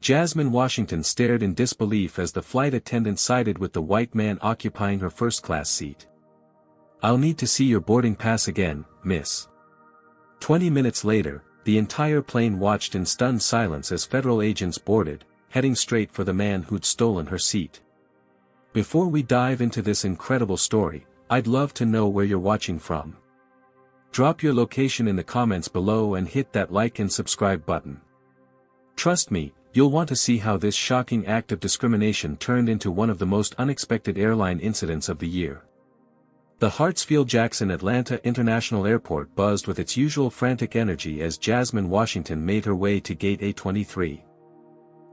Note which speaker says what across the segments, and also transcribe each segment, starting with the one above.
Speaker 1: Jasmine Washington stared in disbelief as the flight attendant sided with the white man occupying her first-class seat. "I'll need to see your boarding pass again, miss." 20 minutes later, the entire plane watched in stunned silence as federal agents boarded, heading straight for the man who'd stolen her seat. Before we dive into this incredible story, I'd love to know where you're watching from. Drop your location in the comments below and hit that like and subscribe button. Trust me, you'll want to see how this shocking act of discrimination turned into one of the most unexpected airline incidents of the year. The Hartsfield-Jackson Atlanta International Airport buzzed with its usual frantic energy as Jasmine Washington made her way to Gate A23.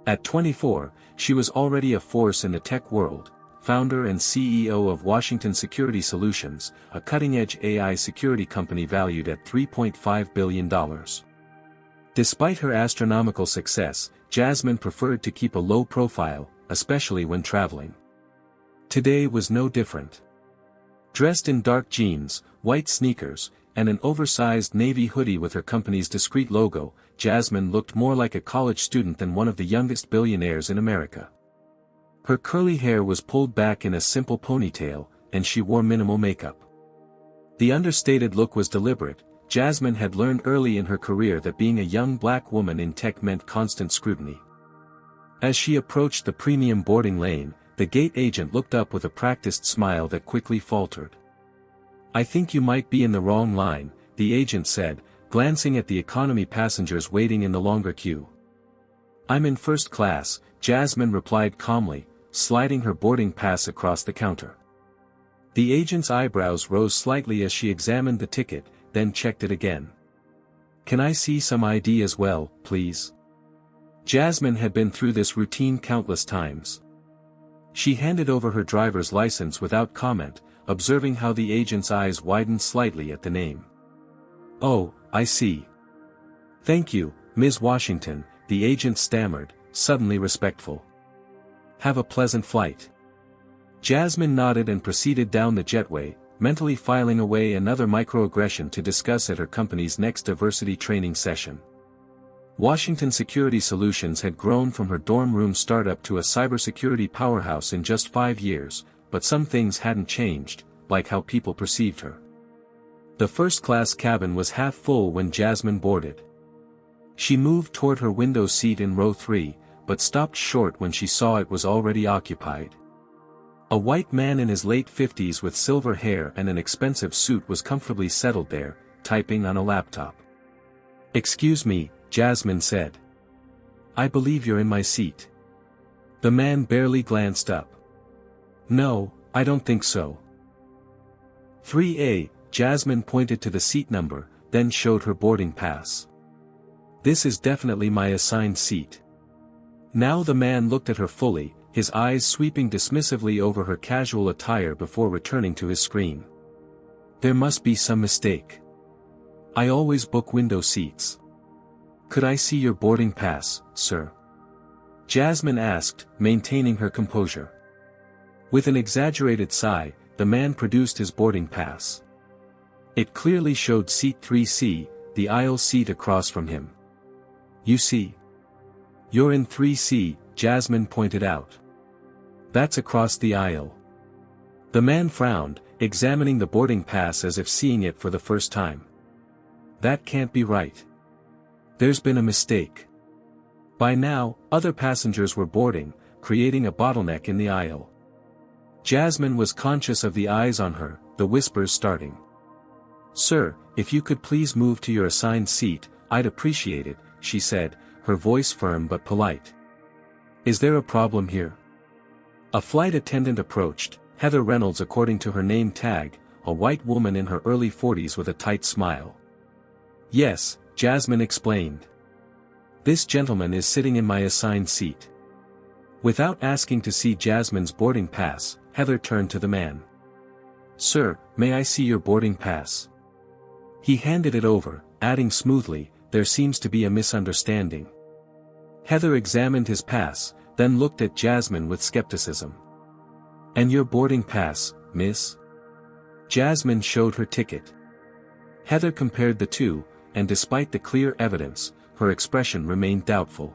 Speaker 1: At 24, she was already a force in the tech world, founder and CEO of Washington Security Solutions, a cutting-edge AI security company valued at $3.5 billion. Despite her astronomical success, Jasmine preferred to keep a low profile, especially when traveling. Today was no different. Dressed in dark jeans, white sneakers, and an oversized navy hoodie with her company's discreet logo, Jasmine looked more like a college student than one of the youngest billionaires in America. Her curly hair was pulled back in a simple ponytail, and she wore minimal makeup. The understated look was deliberate. Jasmine had learned early in her career that being a young black woman in tech meant constant scrutiny. As she approached the premium boarding lane, the gate agent looked up with a practiced smile that quickly faltered. "I think you might be in the wrong line," the agent said, glancing at the economy passengers waiting in the longer queue. "I'm in first class," Jasmine replied calmly, sliding her boarding pass across the counter. The agent's eyebrows rose slightly as she examined the ticket, then checked it again. "Can I see some ID as well, please?" Jasmine had been through this routine countless times. She handed over her driver's license without comment, observing how the agent's eyes widened slightly at the name. "Oh, I see. Thank you, Ms. Washington," the agent stammered, suddenly respectful. "Have a pleasant flight." Jasmine nodded and proceeded down the jetway, mentally filing away another microaggression to discuss at her company's next diversity training session. Washington Security Solutions had grown from her dorm room startup to a cybersecurity powerhouse in just 5 years, but some things hadn't changed, like how people perceived her. The first-class cabin was half full when Jasmine boarded. She moved toward her window seat in row 3, but stopped short when she saw it was already occupied. A white man in his late 50s with silver hair and an expensive suit was comfortably settled there, typing on a laptop. "Excuse me," Jasmine said. "I believe you're in my seat." The man barely glanced up. "No, I don't think so." 3A, Jasmine pointed to the seat number, then showed her boarding pass. "This is definitely my assigned seat." Now the man looked at her fully, his eyes sweeping dismissively over her casual attire before returning to his screen. "There must be some mistake. I always book window seats. Could I see your boarding pass, sir?" Jasmine asked, maintaining her composure. With an exaggerated sigh, the man produced his boarding pass. It clearly showed seat 3C, the aisle seat across from him. "You see? You're in 3C, Jasmine pointed out. "That's across the aisle." The man frowned, examining the boarding pass as if seeing it for the first time. "That can't be right. There's been a mistake." By now, other passengers were boarding, creating a bottleneck in the aisle. Jasmine was conscious of the eyes on her, the whispers starting. "Sir, if you could please move to your assigned seat, I'd appreciate it," she said, her voice firm but polite. "Is there a problem here?" A flight attendant approached, Heather Reynolds according to her name tag, a white woman in her early 40s with a tight smile. "Yes," Jasmine explained. "This gentleman is sitting in my assigned seat." Without asking to see Jasmine's boarding pass, Heather turned to the man. "Sir, may I see your boarding pass?" He handed it over, adding smoothly, "There seems to be a misunderstanding." Heather examined his pass, then looked at Jasmine with skepticism. "And your boarding pass, miss?" Jasmine showed her ticket. Heather compared the two, and despite the clear evidence, her expression remained doubtful.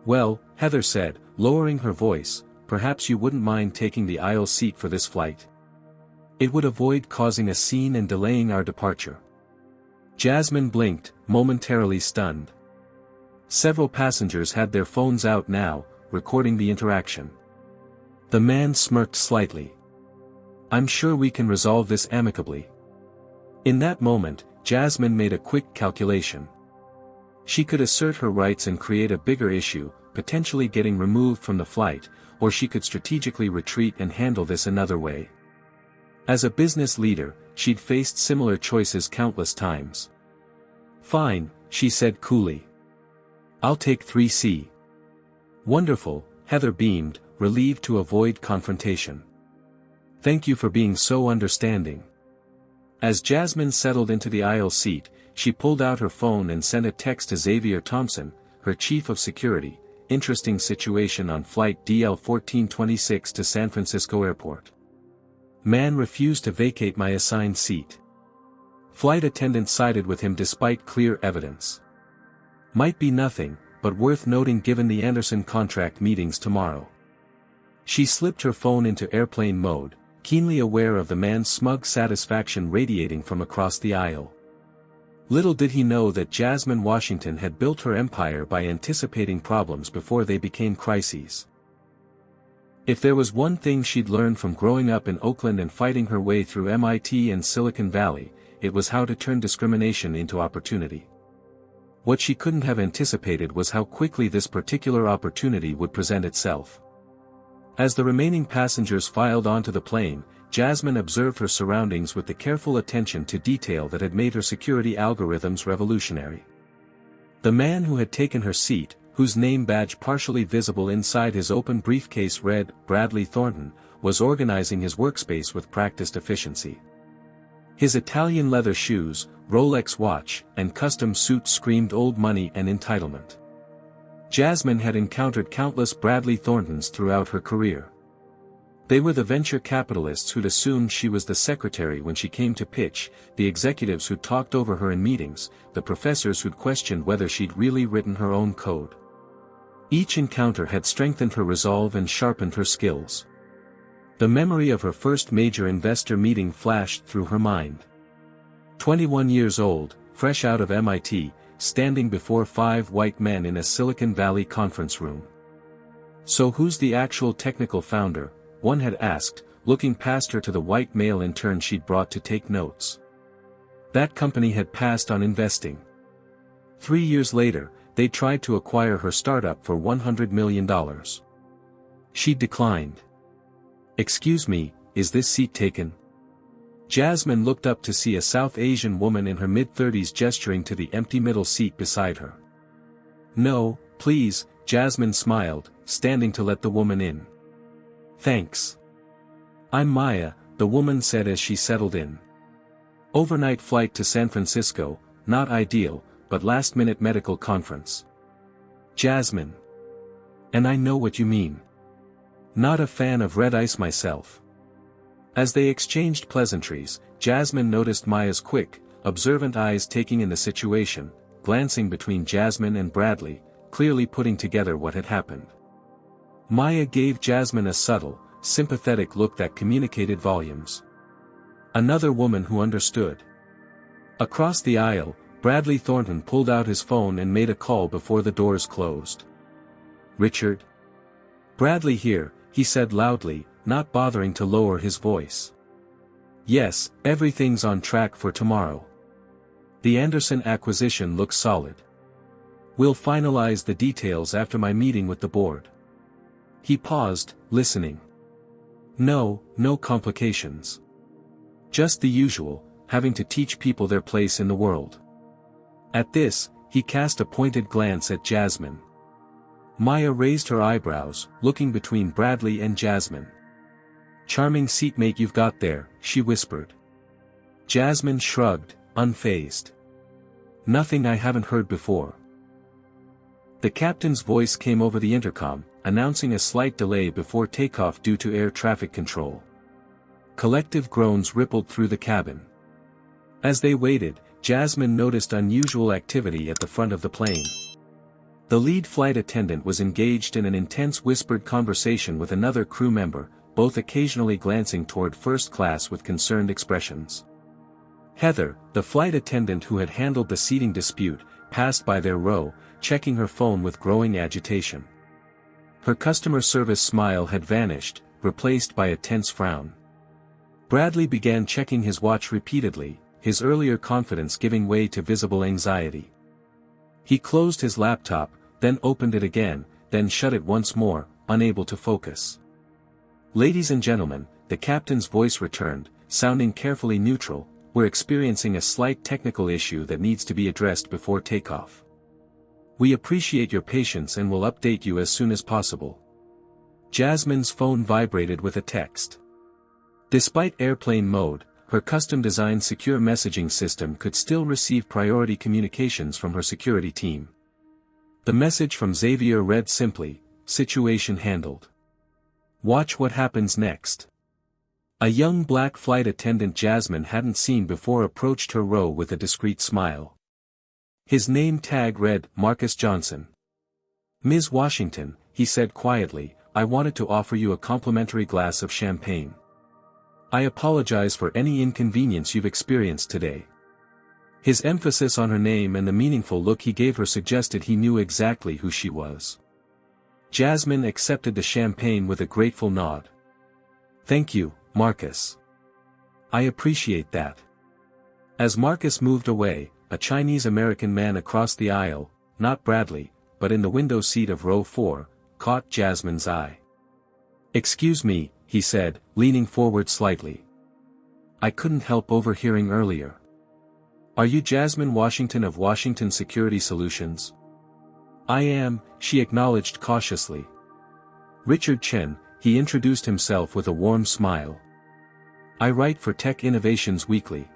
Speaker 1: Well, Heather said, lowering her voice, perhaps you wouldn't mind taking the aisle seat for this flight. It would avoid causing a scene and delaying our departure. Jasmine blinked, momentarily stunned. Several passengers had their phones out now, recording the interaction. The man smirked slightly. I'm sure we can resolve this amicably. In that moment, Jasmine made a quick calculation. She could assert her rights and create a bigger issue, potentially getting removed from the flight, or she could strategically retreat and handle this another way. As a business leader, she'd faced similar choices countless times. Fine, she said coolly. I'll take 3C. Wonderful, Heather beamed, relieved to avoid confrontation. Thank you for being so understanding. As Jasmine settled into the aisle seat, she pulled out her phone and sent a text to Xavier Thompson, her chief of security. Interesting situation on flight DL-1426 to San Francisco Airport. Man refused to vacate my assigned seat. Flight attendant sided with him despite clear evidence. Might be nothing, but worth noting given the Anderson contract meetings tomorrow. She slipped her phone into airplane mode, keenly aware of the man's smug satisfaction radiating from across the aisle. Little did he know that Jasmine Washington had built her empire by anticipating problems before they became crises. If there was one thing she'd learned from growing up in Oakland and fighting her way through MIT and Silicon Valley, it was how to turn discrimination into opportunity. What she couldn't have anticipated was how quickly this particular opportunity would present itself. As the remaining passengers filed onto the plane, Jasmine observed her surroundings with the careful attention to detail that had made her security algorithms revolutionary. The man who had taken her seat, whose name badge partially visible inside his open briefcase read, Bradley Thornton, was organizing his workspace with practiced efficiency. His Italian leather shoes, Rolex watch, and custom suit screamed old money and entitlement. Jasmine had encountered countless Bradley Thorntons throughout her career. They were the venture capitalists who'd assumed she was the secretary when she came to pitch, the executives who'd talked over her in meetings, the professors who'd questioned whether she'd really written her own code. Each encounter had strengthened her resolve and sharpened her skills. The memory of her first major investor meeting flashed through her mind. 21 years old, fresh out of MIT, standing before 5 white men in a Silicon Valley conference room. So who's the actual technical founder? One had asked, looking past her to the white male intern she'd brought to take notes. That company had passed on investing. 3 years later, they tried to acquire her startup for $100 million. She declined. Excuse me, is this seat taken? Jasmine looked up to see a South Asian woman in her mid-30s gesturing to the empty middle seat beside her. No, please, Jasmine smiled, standing to let the woman in. Thanks. I'm Maya, the woman said as she settled in. Overnight flight to San Francisco, not ideal, but last-minute medical conference. Jasmine. And I know what you mean. Not a fan of red ice myself. As they exchanged pleasantries, Jasmine noticed Maya's quick, observant eyes taking in the situation, glancing between Jasmine and Bradley, clearly putting together what had happened. Maya gave Jasmine a subtle, sympathetic look that communicated volumes. Another woman who understood. Across the aisle, Bradley Thornton pulled out his phone and made a call before the doors closed. Richard? Bradley here, he said loudly, not bothering to lower his voice. Yes, everything's on track for tomorrow. The Anderson acquisition looks solid. We'll finalize the details after my meeting with the board. He paused, listening. No complications. Just the usual, having to teach people their place in the world. At this, he cast a pointed glance at Jasmine. Maya raised her eyebrows, looking between Bradley and Jasmine. Charming seatmate you've got there, she whispered. Jasmine shrugged, unfazed. Nothing I haven't heard before. The captain's voice came over the intercom, announcing a slight delay before takeoff due to air traffic control. Collective groans rippled through the cabin. As they waited, Jasmine noticed unusual activity at the front of the plane. The lead flight attendant was engaged in an intense whispered conversation with another crew member, both occasionally glancing toward first class with concerned expressions. Heather, the flight attendant who had handled the seating dispute, passed by their row, checking her phone with growing agitation. Her customer service smile had vanished, replaced by a tense frown. Bradley began checking his watch repeatedly, his earlier confidence giving way to visible anxiety. He closed his laptop, then opened it again, then shut it once more, unable to focus. "Ladies and gentlemen," the captain's voice returned, sounding carefully neutral, "we're experiencing a slight technical issue that needs to be addressed before takeoff. We appreciate your patience and will update you as soon as possible." Jasmine's phone vibrated with a text. Despite airplane mode, her custom-designed secure messaging system could still receive priority communications from her security team. The message from Xavier read simply, "Situation handled. Watch what happens next." A young black flight attendant Jasmine hadn't seen before approached her row with a discreet smile. His name tag read, Marcus Johnson. "Ms. Washington," he said quietly, "I wanted to offer you a complimentary glass of champagne. I apologize for any inconvenience you've experienced today." His emphasis on her name and the meaningful look he gave her suggested he knew exactly who she was. Jasmine accepted the champagne with a grateful nod. "Thank you, Marcus. I appreciate that." As Marcus moved away, a Chinese-American man across the aisle, not Bradley, but in the window seat of row 4, caught Jasmine's eye. "Excuse me," he said, leaning forward slightly. "I couldn't help overhearing earlier. Are you Jasmine Washington of Washington Security Solutions?" "I am," she acknowledged cautiously. "Richard Chen," he introduced himself with a warm smile. "I write for Tech Innovations Weekly.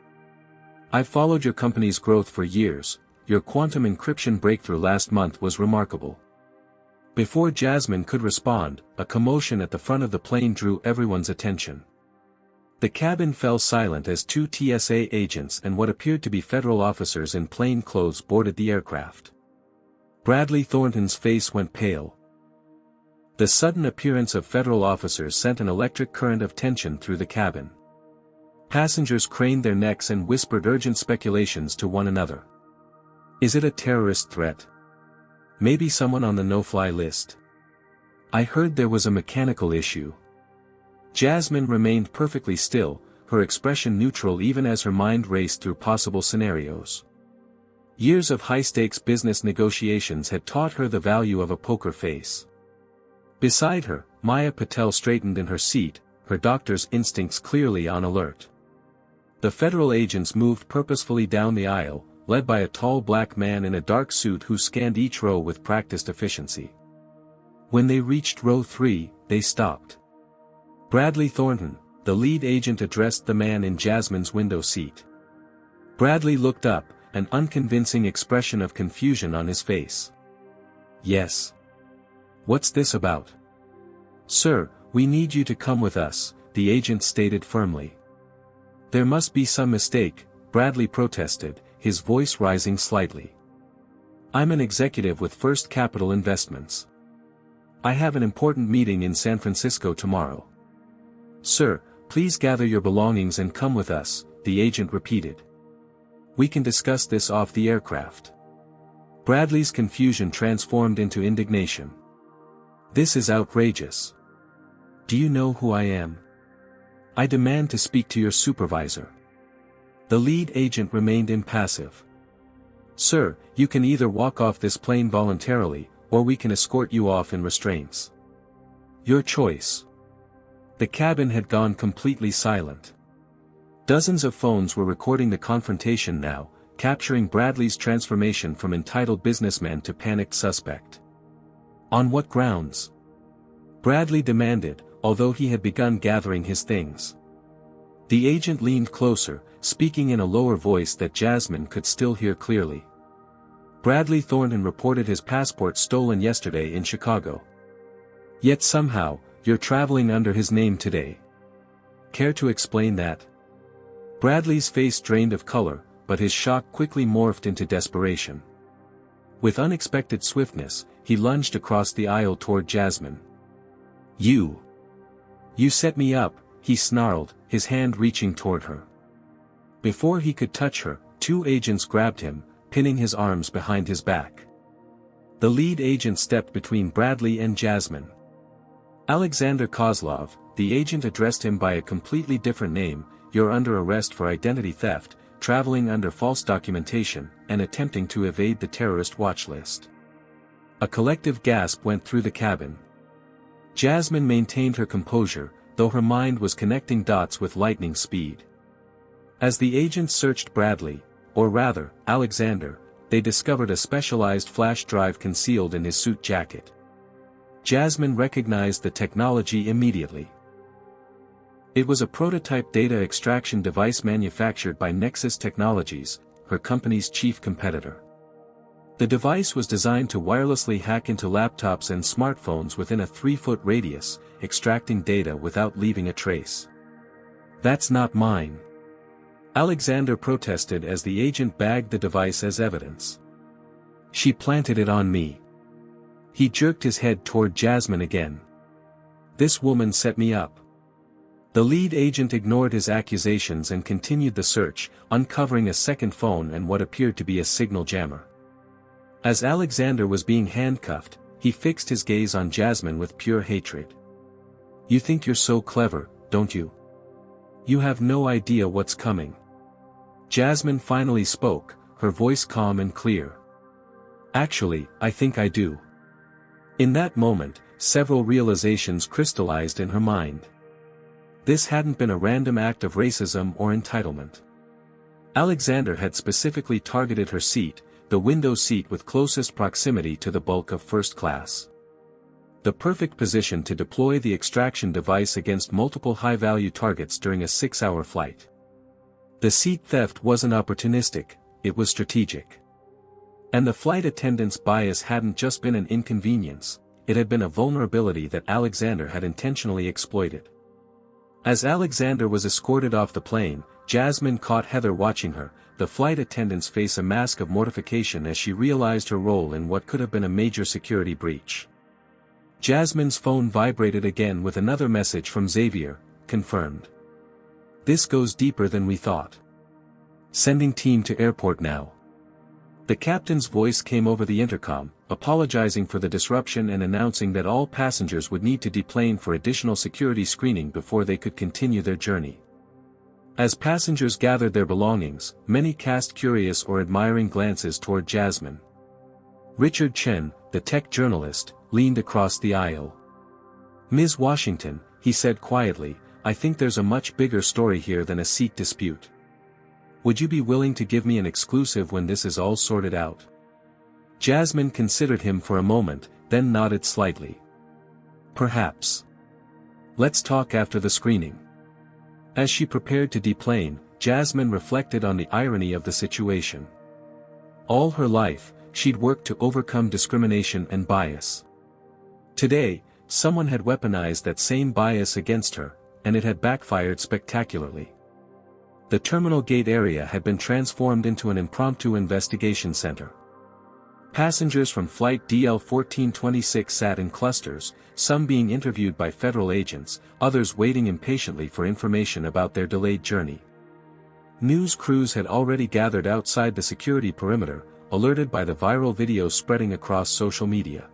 Speaker 1: I've followed your company's growth for years. Your quantum encryption breakthrough last month was remarkable." Before Jasmine could respond, a commotion at the front of the plane drew everyone's attention. The cabin fell silent as 2 TSA agents and what appeared to be federal officers in plain clothes boarded the aircraft. Bradley Thornton's face went pale. The sudden appearance of federal officers sent an electric current of tension through the cabin. Passengers craned their necks and whispered urgent speculations to one another. "Is it a terrorist threat? Maybe someone on the no-fly list? I heard there was a mechanical issue." Jasmine remained perfectly still, her expression neutral even as her mind raced through possible scenarios. Years of high-stakes business negotiations had taught her the value of a poker face. Beside her, Maya Patel straightened in her seat, her doctor's instincts clearly on alert. The federal agents moved purposefully down the aisle, led by a tall black man in a dark suit who scanned each row with practiced efficiency. When they reached row 3, they stopped. Bradley Thornton, the lead agent, addressed the man in Jasmine's window seat. Bradley looked up, an unconvincing expression of confusion on his face. "Yes. What's this about?" "Sir, we need you to come with us," the agent stated firmly. "There must be some mistake," Bradley protested, his voice rising slightly. "I'm an executive with First Capital Investments. I have an important meeting in San Francisco tomorrow." "Sir, please gather your belongings and come with us," the agent repeated. "We can discuss this off the aircraft." Bradley's confusion transformed into indignation. "This is outrageous. Do you know who I am? I demand to speak to your supervisor." The lead agent remained impassive. "Sir, you can either walk off this plane voluntarily, or we can escort you off in restraints. Your choice." The cabin had gone completely silent. Dozens of phones were recording the confrontation now, capturing Bradley's transformation from entitled businessman to panicked suspect. "On what grounds?" Bradley demanded, although he had begun gathering his things. The agent leaned closer, speaking in a lower voice that Jasmine could still hear clearly. "Bradley Thornton reported his passport stolen yesterday in Chicago. Yet somehow, you're traveling under his name today. Care to explain that?" Bradley's face drained of color, but his shock quickly morphed into desperation. With unexpected swiftness, he lunged across the aisle toward Jasmine. You set me up, he snarled, his hand reaching toward her. Before he could touch her, two agents grabbed him, pinning his arms behind his back. The lead agent stepped between Bradley and Jasmine. Alexander Kozlov, the agent addressed him by a completely different name. You're under arrest for identity theft, traveling under false documentation, and attempting to evade the terrorist watch list. A collective gasp went through the cabin. Jasmine maintained her composure, though her mind was connecting dots with lightning speed. As the agents searched Bradley, or rather, Alexander, they discovered a specialized flash drive concealed in his suit jacket. Jasmine recognized the technology immediately. It was a prototype data extraction device manufactured by Nexus Technologies, her company's chief competitor. The device was designed to wirelessly hack into laptops and smartphones within a 3-foot radius, extracting data without leaving a trace. "That's not mine," Alexander protested as the agent bagged the device as evidence. "She planted it on me." He jerked his head toward Jasmine again. "This woman set me up." The lead agent ignored his accusations and continued the search, uncovering a second phone and what appeared to be a signal jammer. As Alexander was being handcuffed, he fixed his gaze on Jasmine with pure hatred. "You think you're so clever, don't you? You have no idea what's coming." Jasmine finally spoke, her voice calm and clear. "Actually, I think I do." In that moment, several realizations crystallized in her mind. This hadn't been a random act of racism or entitlement. Alexander had specifically targeted her seat, the window seat with closest proximity to the bulk of first class. The perfect position to deploy the extraction device against multiple high-value targets during a 6-hour flight. The seat theft wasn't opportunistic, it was strategic. And the flight attendant's bias hadn't just been an inconvenience, it had been a vulnerability that Alexander had intentionally exploited. As Alexander was escorted off the plane, Jasmine caught Heather watching her, the flight attendant's face a mask of mortification as she realized her role in what could have been a major security breach. Jasmine's phone vibrated again with another message from Xavier, confirmed. "This goes deeper than we thought. Sending team to airport now." The captain's voice came over the intercom, apologizing for the disruption and announcing that all passengers would need to deplane for additional security screening before they could continue their journey. As passengers gathered their belongings, many cast curious or admiring glances toward Jasmine. Richard Chen, the tech journalist, leaned across the aisle. "Ms. Washington," he said quietly, "I think there's a much bigger story here than a seat dispute. Would you be willing to give me an exclusive when this is all sorted out?" Jasmine considered him for a moment, then nodded slightly. "Perhaps. Let's talk after the screening." As she prepared to deplane, Jasmine reflected on the irony of the situation. All her life, she'd worked to overcome discrimination and bias. Today, someone had weaponized that same bias against her, and it had backfired spectacularly. The terminal gate area had been transformed into an impromptu investigation center. Passengers from Flight DL-1426 sat in clusters, some being interviewed by federal agents, others waiting impatiently for information about their delayed journey. News crews had already gathered outside the security perimeter, alerted by the viral videos spreading across social media.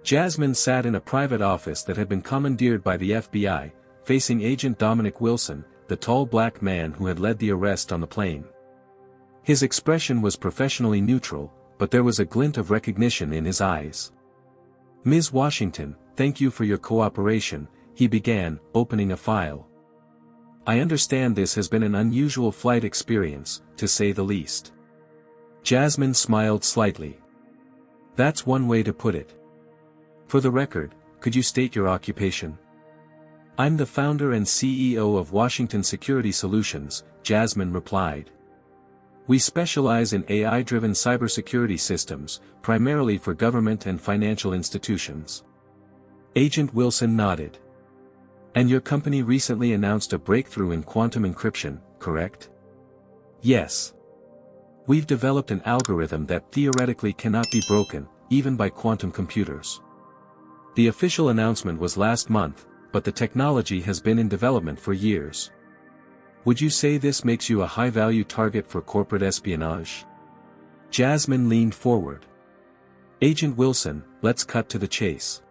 Speaker 1: Jasmine sat in a private office that had been commandeered by the FBI, facing Agent Dominic Wilson, the tall black man who had led the arrest on the plane. His expression was professionally neutral, but there was a glint of recognition in his eyes. "Ms. Washington, thank you for your cooperation," he began, opening a file. "I understand this has been an unusual flight experience, to say the least." Jasmine smiled slightly. "That's one way to put it. For the record, could you state your occupation?" "I'm the founder and CEO of Washington Security Solutions," Jasmine replied. "We specialize in AI-driven cybersecurity systems, primarily for government and financial institutions." Agent Wilson nodded. "And your company recently announced a breakthrough in quantum encryption, correct?" "Yes. We've developed an algorithm that theoretically cannot be broken, even by quantum computers. The official announcement was last month, but the technology has been in development for years. Would you say this makes you a high-value target for corporate espionage? Jasmine leaned forward. Agent Wilson, let's cut to the chase.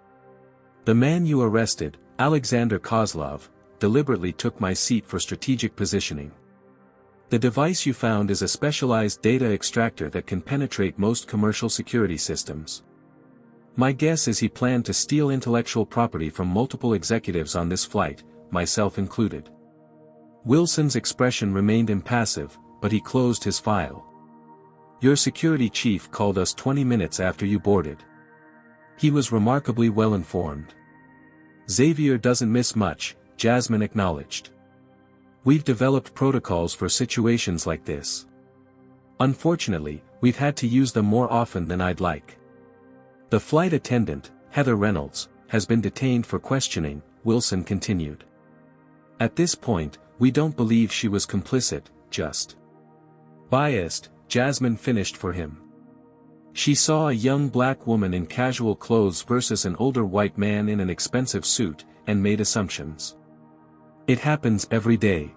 Speaker 1: The man you arrested, Alexander Kozlov, deliberately took my seat for strategic positioning. The device you found is a specialized data extractor that can penetrate most commercial security systems. My guess is he planned to steal intellectual property from multiple executives on this flight, myself included. Wilson's expression remained impassive, but he closed his file. Your security chief called us 20 minutes after you boarded. He was remarkably well informed. Xavier doesn't miss much, Jasmine acknowledged. We've developed protocols for situations like this. Unfortunately, we've had to use them more often than I'd like. The flight attendant, Heather Reynolds, has been detained for questioning, Wilson continued. At this point, we don't believe she was complicit, just biased, Jasmine finished for him. She saw a young black woman in casual clothes versus an older white man in an expensive suit, and made assumptions. It happens every day.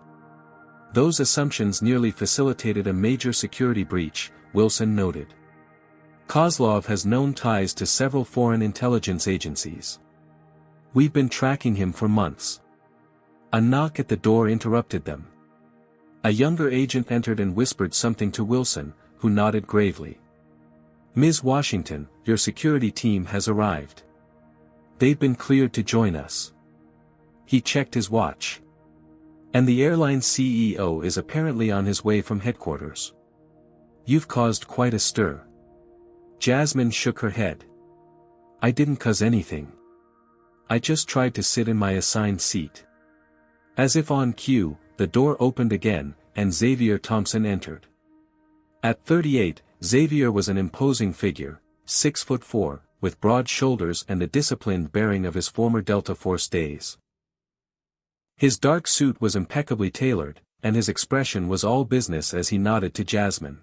Speaker 1: Those assumptions nearly facilitated a major security breach, Wilson noted. Kozlov has known ties to several foreign intelligence agencies. We've been tracking him for months. A knock at the door interrupted them. A younger agent entered and whispered something to Wilson, who nodded gravely. Ms. Washington, your security team has arrived. They've been cleared to join us. He checked his watch. And the airline's CEO is apparently on his way from headquarters. You've caused quite a stir. Jasmine shook her head. I didn't cause anything. I just tried to sit in my assigned seat. As if on cue, the door opened again, and Xavier Thompson entered. At 38, Xavier was an imposing figure, 6'4", with broad shoulders and the disciplined bearing of his former Delta Force days. His dark suit was impeccably tailored, and his expression was all business as he nodded to Jasmine.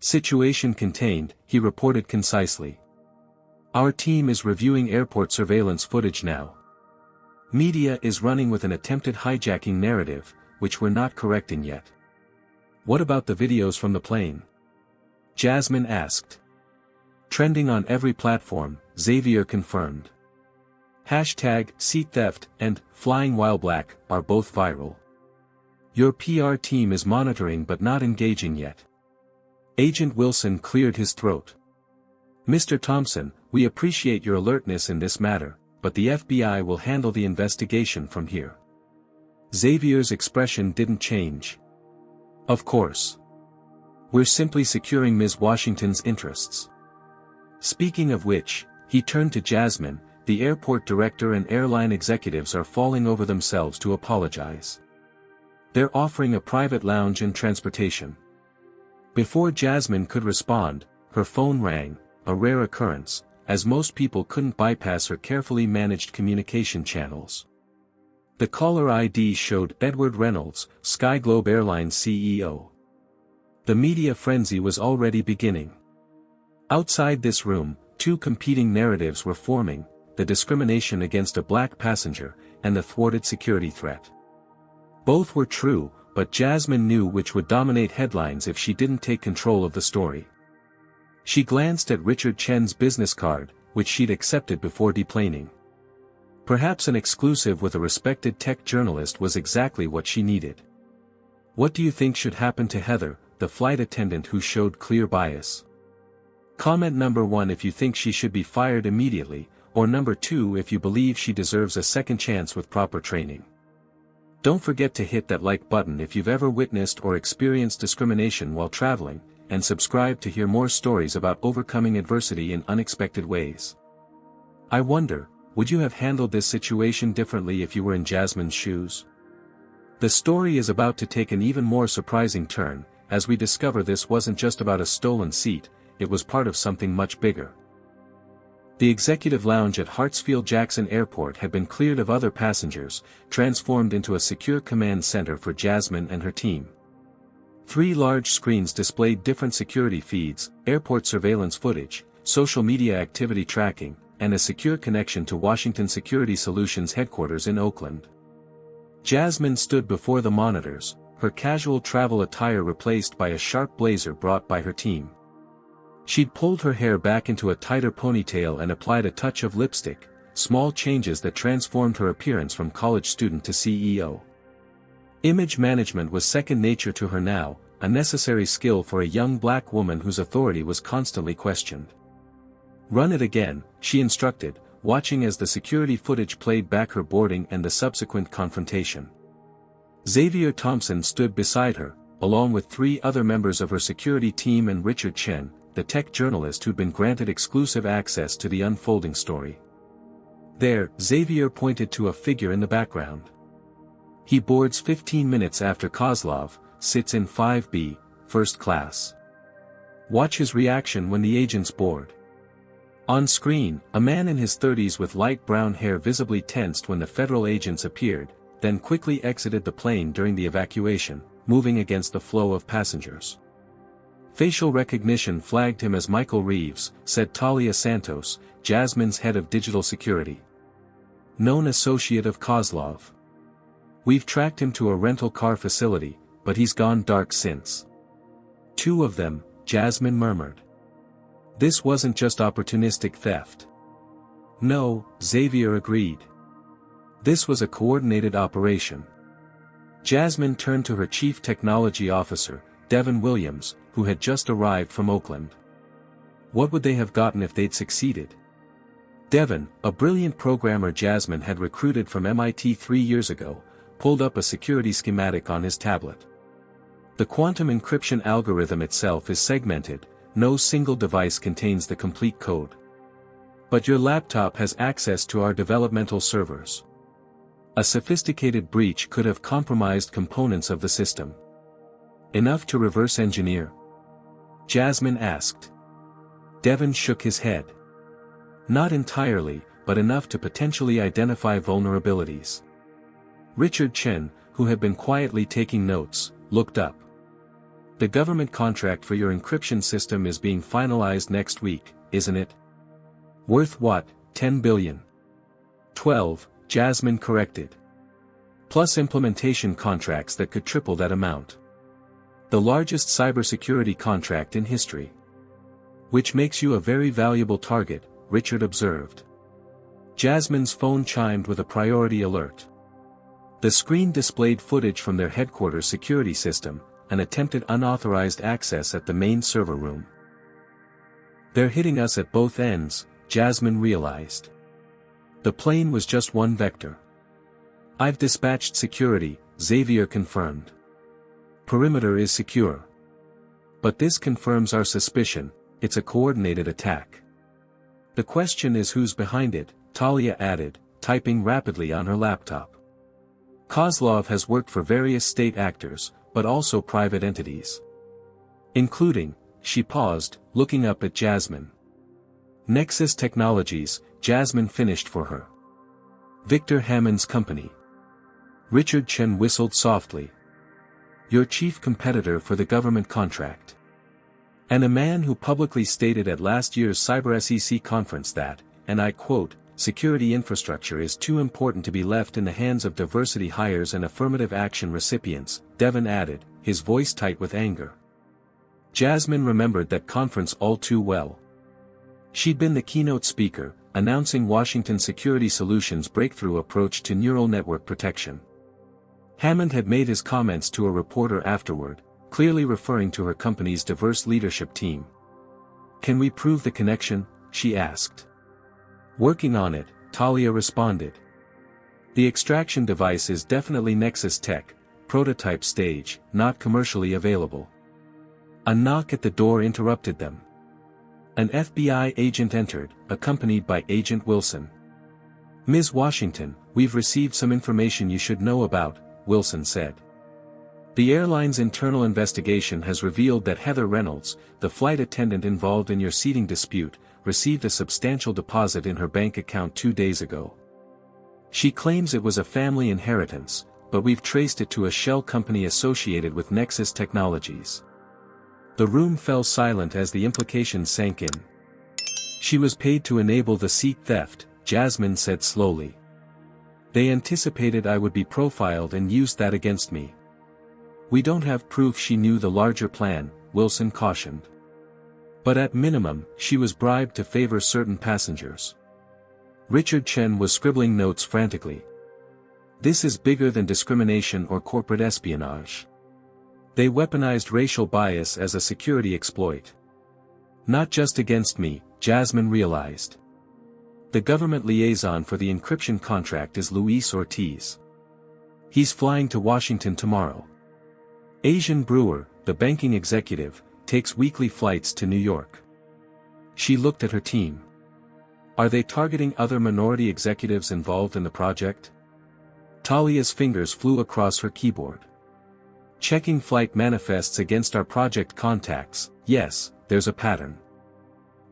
Speaker 1: Situation contained, he reported concisely. Our team is reviewing airport surveillance footage now. Media is running with an attempted hijacking narrative, which we're not correcting yet. What about the videos from the plane? Jasmine asked. Trending on every platform, Xavier confirmed. #seat theft and flying while black are both viral. Your PR team is monitoring but not engaging yet. Agent Wilson cleared his throat. Mr. Thompson, we appreciate your alertness in this matter, but the FBI will handle the investigation from here. Xavier's expression didn't change. Of course. We're simply securing Ms. Washington's interests. Speaking of which, he turned to Jasmine, the airport director and airline executives are falling over themselves to apologize. They're offering a private lounge and transportation. Before Jasmine could respond, her phone rang, a rare occurrence, as most people couldn't bypass her carefully managed communication channels. The caller ID showed Edward Reynolds, Sky Globe Airlines CEO. The media frenzy was already beginning. Outside this room, two competing narratives were forming, the discrimination against a black passenger, and the thwarted security threat. Both were true, but Jasmine knew which would dominate headlines if she didn't take control of the story. She glanced at Richard Chen's business card, which she'd accepted before deplaning. Perhaps an exclusive with a respected tech journalist was exactly what she needed. What do you think should happen to Heather, the flight attendant who showed clear bias? Comment number 1 if you think she should be fired immediately, or number 2 if you believe she deserves a second chance with proper training. Don't forget to hit that like button if you've ever witnessed or experienced discrimination while traveling, and subscribe to hear more stories about overcoming adversity in unexpected ways. I wonder, would you have handled this situation differently if you were in Jasmine's shoes? The story is about to take an even more surprising turn, as we discover this wasn't just about a stolen seat, it was part of something much bigger. The executive lounge at Hartsfield-Jackson Airport had been cleared of other passengers, transformed into a secure command center for Jasmine and her team. 3 large screens displayed different security feeds, airport surveillance footage, social media activity tracking, and a secure connection to Washington Security Solutions headquarters in Oakland. Jasmine stood before the monitors, her casual travel attire replaced by a sharp blazer brought by her team. She'd pulled her hair back into a tighter ponytail and applied a touch of lipstick, small changes that transformed her appearance from college student to CEO. Image management was second nature to her now, a necessary skill for a young black woman whose authority was constantly questioned. "Run it again," she instructed, watching as the security footage played back her boarding and the subsequent confrontation. Xavier Thompson stood beside her, along with 3 other members of her security team and Richard Chen, the tech journalist who'd been granted exclusive access to the unfolding story. "There," Xavier pointed to a figure in the background. "He boards 15 minutes after Kozlov, sits in 5B, first class. Watch his reaction when the agents board." On screen, a man in his 30s with light brown hair visibly tensed when the federal agents appeared, then quickly exited the plane during the evacuation, moving against the flow of passengers. Facial recognition flagged him as Michael Reeves, said Talia Santos, Jasmine's head of digital security. "Known associate of Kozlov. We've tracked him to a rental car facility, but he's gone dark since." "2 of them," Jasmine murmured. "This wasn't just opportunistic theft." "No," Xavier agreed. "This was a coordinated operation." Jasmine turned to her chief technology officer, Devin Williams, who had just arrived from Oakland. What would they have gotten if they'd succeeded? Devin, a brilliant programmer Jasmine had recruited from MIT 3 years ago, pulled up a security schematic on his tablet. The quantum encryption algorithm itself is segmented, no single device contains the complete code. But your laptop has access to our developmental servers. A sophisticated breach could have compromised components of the system. Enough to reverse engineer? Jasmine asked. Devin shook his head. Not entirely, but enough to potentially identify vulnerabilities. Richard Chen, who had been quietly taking notes, looked up. The government contract for your encryption system is being finalized next week, isn't it? Worth what, 10 billion? 12, Jasmine corrected. Plus implementation contracts that could triple that amount. The largest cybersecurity contract in history. Which makes you a very valuable target, Richard observed. Jasmine's phone chimed with a priority alert. The screen displayed footage from their headquarters security system, and attempted unauthorized access at the main server room. They're hitting us at both ends, Jasmine realized. The plane was just one vector. I've dispatched security, Xavier confirmed. Perimeter is secure. But this confirms our suspicion, it's a coordinated attack. The question is who's behind it, Talia added, typing rapidly on her laptop. Kozlov has worked for various state actors, but also private entities. Including, she paused, looking up at Jasmine. Nexus Technologies, Jasmine finished for her. Victor Hammond's company. Richard Chen whistled softly. Your chief competitor for the government contract. And a man who publicly stated at last year's Cyber SEC conference that, and I quote, security infrastructure is too important to be left in the hands of diversity hires and affirmative action recipients, Devin added, his voice tight with anger. Jasmine remembered that conference all too well. She'd been the keynote speaker, announcing Washington Security Solutions' breakthrough approach to neural network protection. Hammond had made his comments to a reporter afterward, clearly referring to her company's diverse leadership team. Can we prove the connection? She asked. Working on it, Talia responded. The extraction device is definitely Nexus Tech, prototype stage, not commercially available. A knock at the door interrupted them. An FBI agent entered, accompanied by Agent Wilson. Ms. Washington, we've received some information you should know about, Wilson said. The airline's internal investigation has revealed that Heather Reynolds, the flight attendant involved in your seating dispute, received a substantial deposit in her bank account 2 days ago. She claims it was a family inheritance, but we've traced it to a shell company associated with Nexus Technologies. The room fell silent as the implications sank in. She was paid to enable the seat theft, Jasmine said slowly. They anticipated I would be profiled and used that against me. We don't have proof she knew the larger plan, Wilson cautioned. But at minimum, she was bribed to favor certain passengers. Richard Chen was scribbling notes frantically. This is bigger than discrimination or corporate espionage. They weaponized racial bias as a security exploit. Not just against me, Jasmine realized. The government liaison for the encryption contract is Luis Ortiz. He's flying to Washington tomorrow. Asian Brewer, the banking executive, takes weekly flights to New York. She looked at her team. Are they targeting other minority executives involved in the project? Talia's fingers flew across her keyboard. Checking flight manifests against our project contacts, yes, there's a pattern.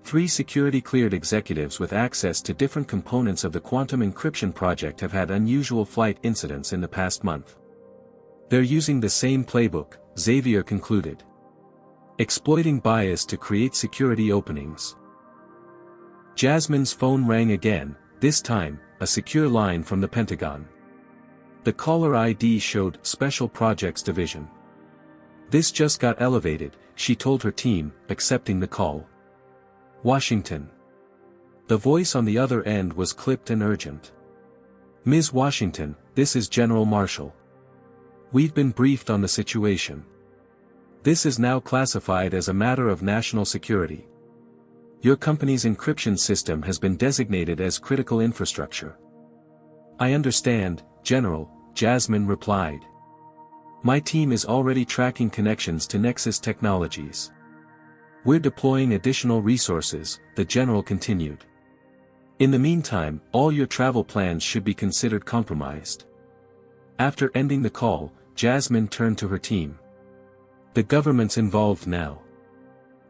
Speaker 1: 3 security-cleared executives with access to different components of the quantum encryption project have had unusual flight incidents in the past month. They're using the same playbook, Xavier concluded. Exploiting bias to create security openings. Jasmine's phone rang again, this time, a secure line from the Pentagon. The caller ID showed Special Projects Division. This just got elevated, she told her team, accepting the call. Washington. The voice on the other end was clipped and urgent. Ms. Washington, this is General Marshall. We've been briefed on the situation. This is now classified as a matter of national security. Your company's encryption system has been designated as critical infrastructure. I understand, General, Jasmine replied. My team is already tracking connections to Nexus Technologies. We're deploying additional resources, the general continued. In the meantime, all your travel plans should be considered compromised. After ending the call, Jasmine turned to her team. The government's involved now.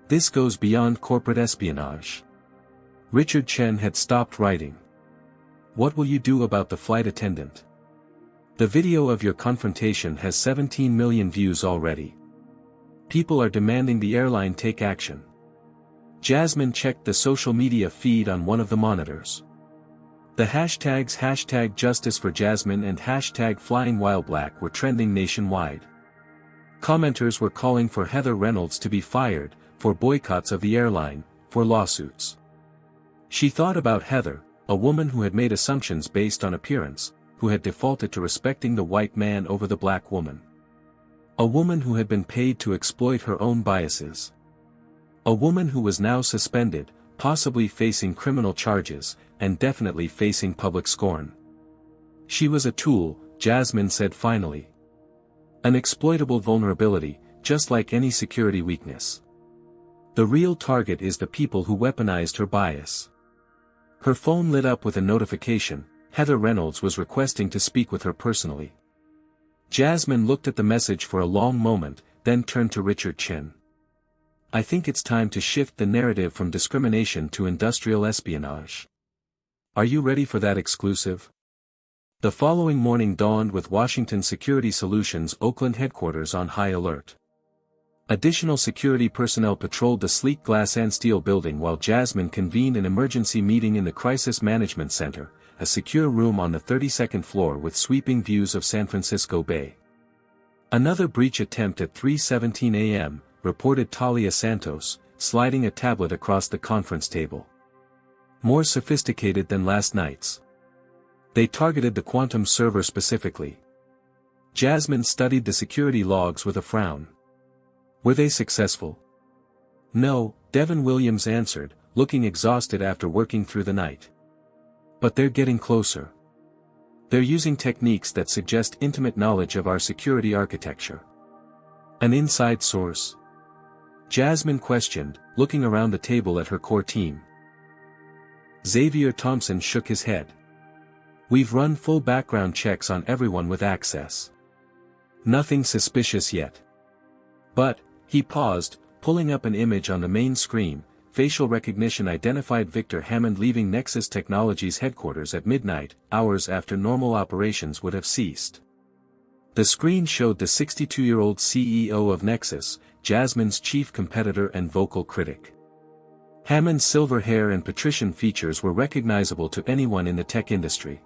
Speaker 1: This goes beyond corporate espionage. Richard Chen had stopped writing. What will you do about the flight attendant? The video of your confrontation has 17 million views already. People are demanding the airline take action. Jasmine checked the social media feed on one of the monitors. The hashtags #JusticeForJasmine and #FlyingWhileBlack were trending nationwide. Commenters were calling for Heather Reynolds to be fired, for boycotts of the airline, for lawsuits. She thought about Heather, a woman who had made assumptions based on appearance, who had defaulted to respecting the white man over the black woman. A woman who had been paid to exploit her own biases. A woman who was now suspended, possibly facing criminal charges, and definitely facing public scorn. She was a tool, Jasmine said finally. An exploitable vulnerability, just like any security weakness. The real target is the people who weaponized her bias. Her phone lit up with a notification. Heather Reynolds was requesting to speak with her personally. Jasmine looked at the message for a long moment, then turned to Richard Chen. I think it's time to shift the narrative from discrimination to industrial espionage. Are you ready for that exclusive? The following morning dawned with Washington Security Solutions' Oakland headquarters on high alert. Additional security personnel patrolled the sleek glass and steel building while Jasmine convened an emergency meeting in the Crisis Management Center, a secure room on the 32nd floor with sweeping views of San Francisco Bay. Another breach attempt at 3:17 a.m., reported Talia Santos, sliding a tablet across the conference table. More sophisticated than last night's. They targeted the quantum server specifically. Jasmine studied the security logs with a frown. Were they successful? No, Devin Williams answered, looking exhausted after working through the night. But they're getting closer. They're using techniques that suggest intimate knowledge of our security architecture. An inside source? Jasmine questioned, looking around the table at her core team. Xavier Thompson shook his head. We've run full background checks on everyone with access. Nothing suspicious yet. But, he paused, pulling up an image on the main screen. Facial recognition identified Victor Hammond leaving Nexus Technologies headquarters at midnight, hours after normal operations would have ceased. The screen showed the 62-year-old CEO of Nexus, Jasmine's chief competitor and vocal critic. Hammond's silver hair and patrician features were recognizable to anyone in the tech industry.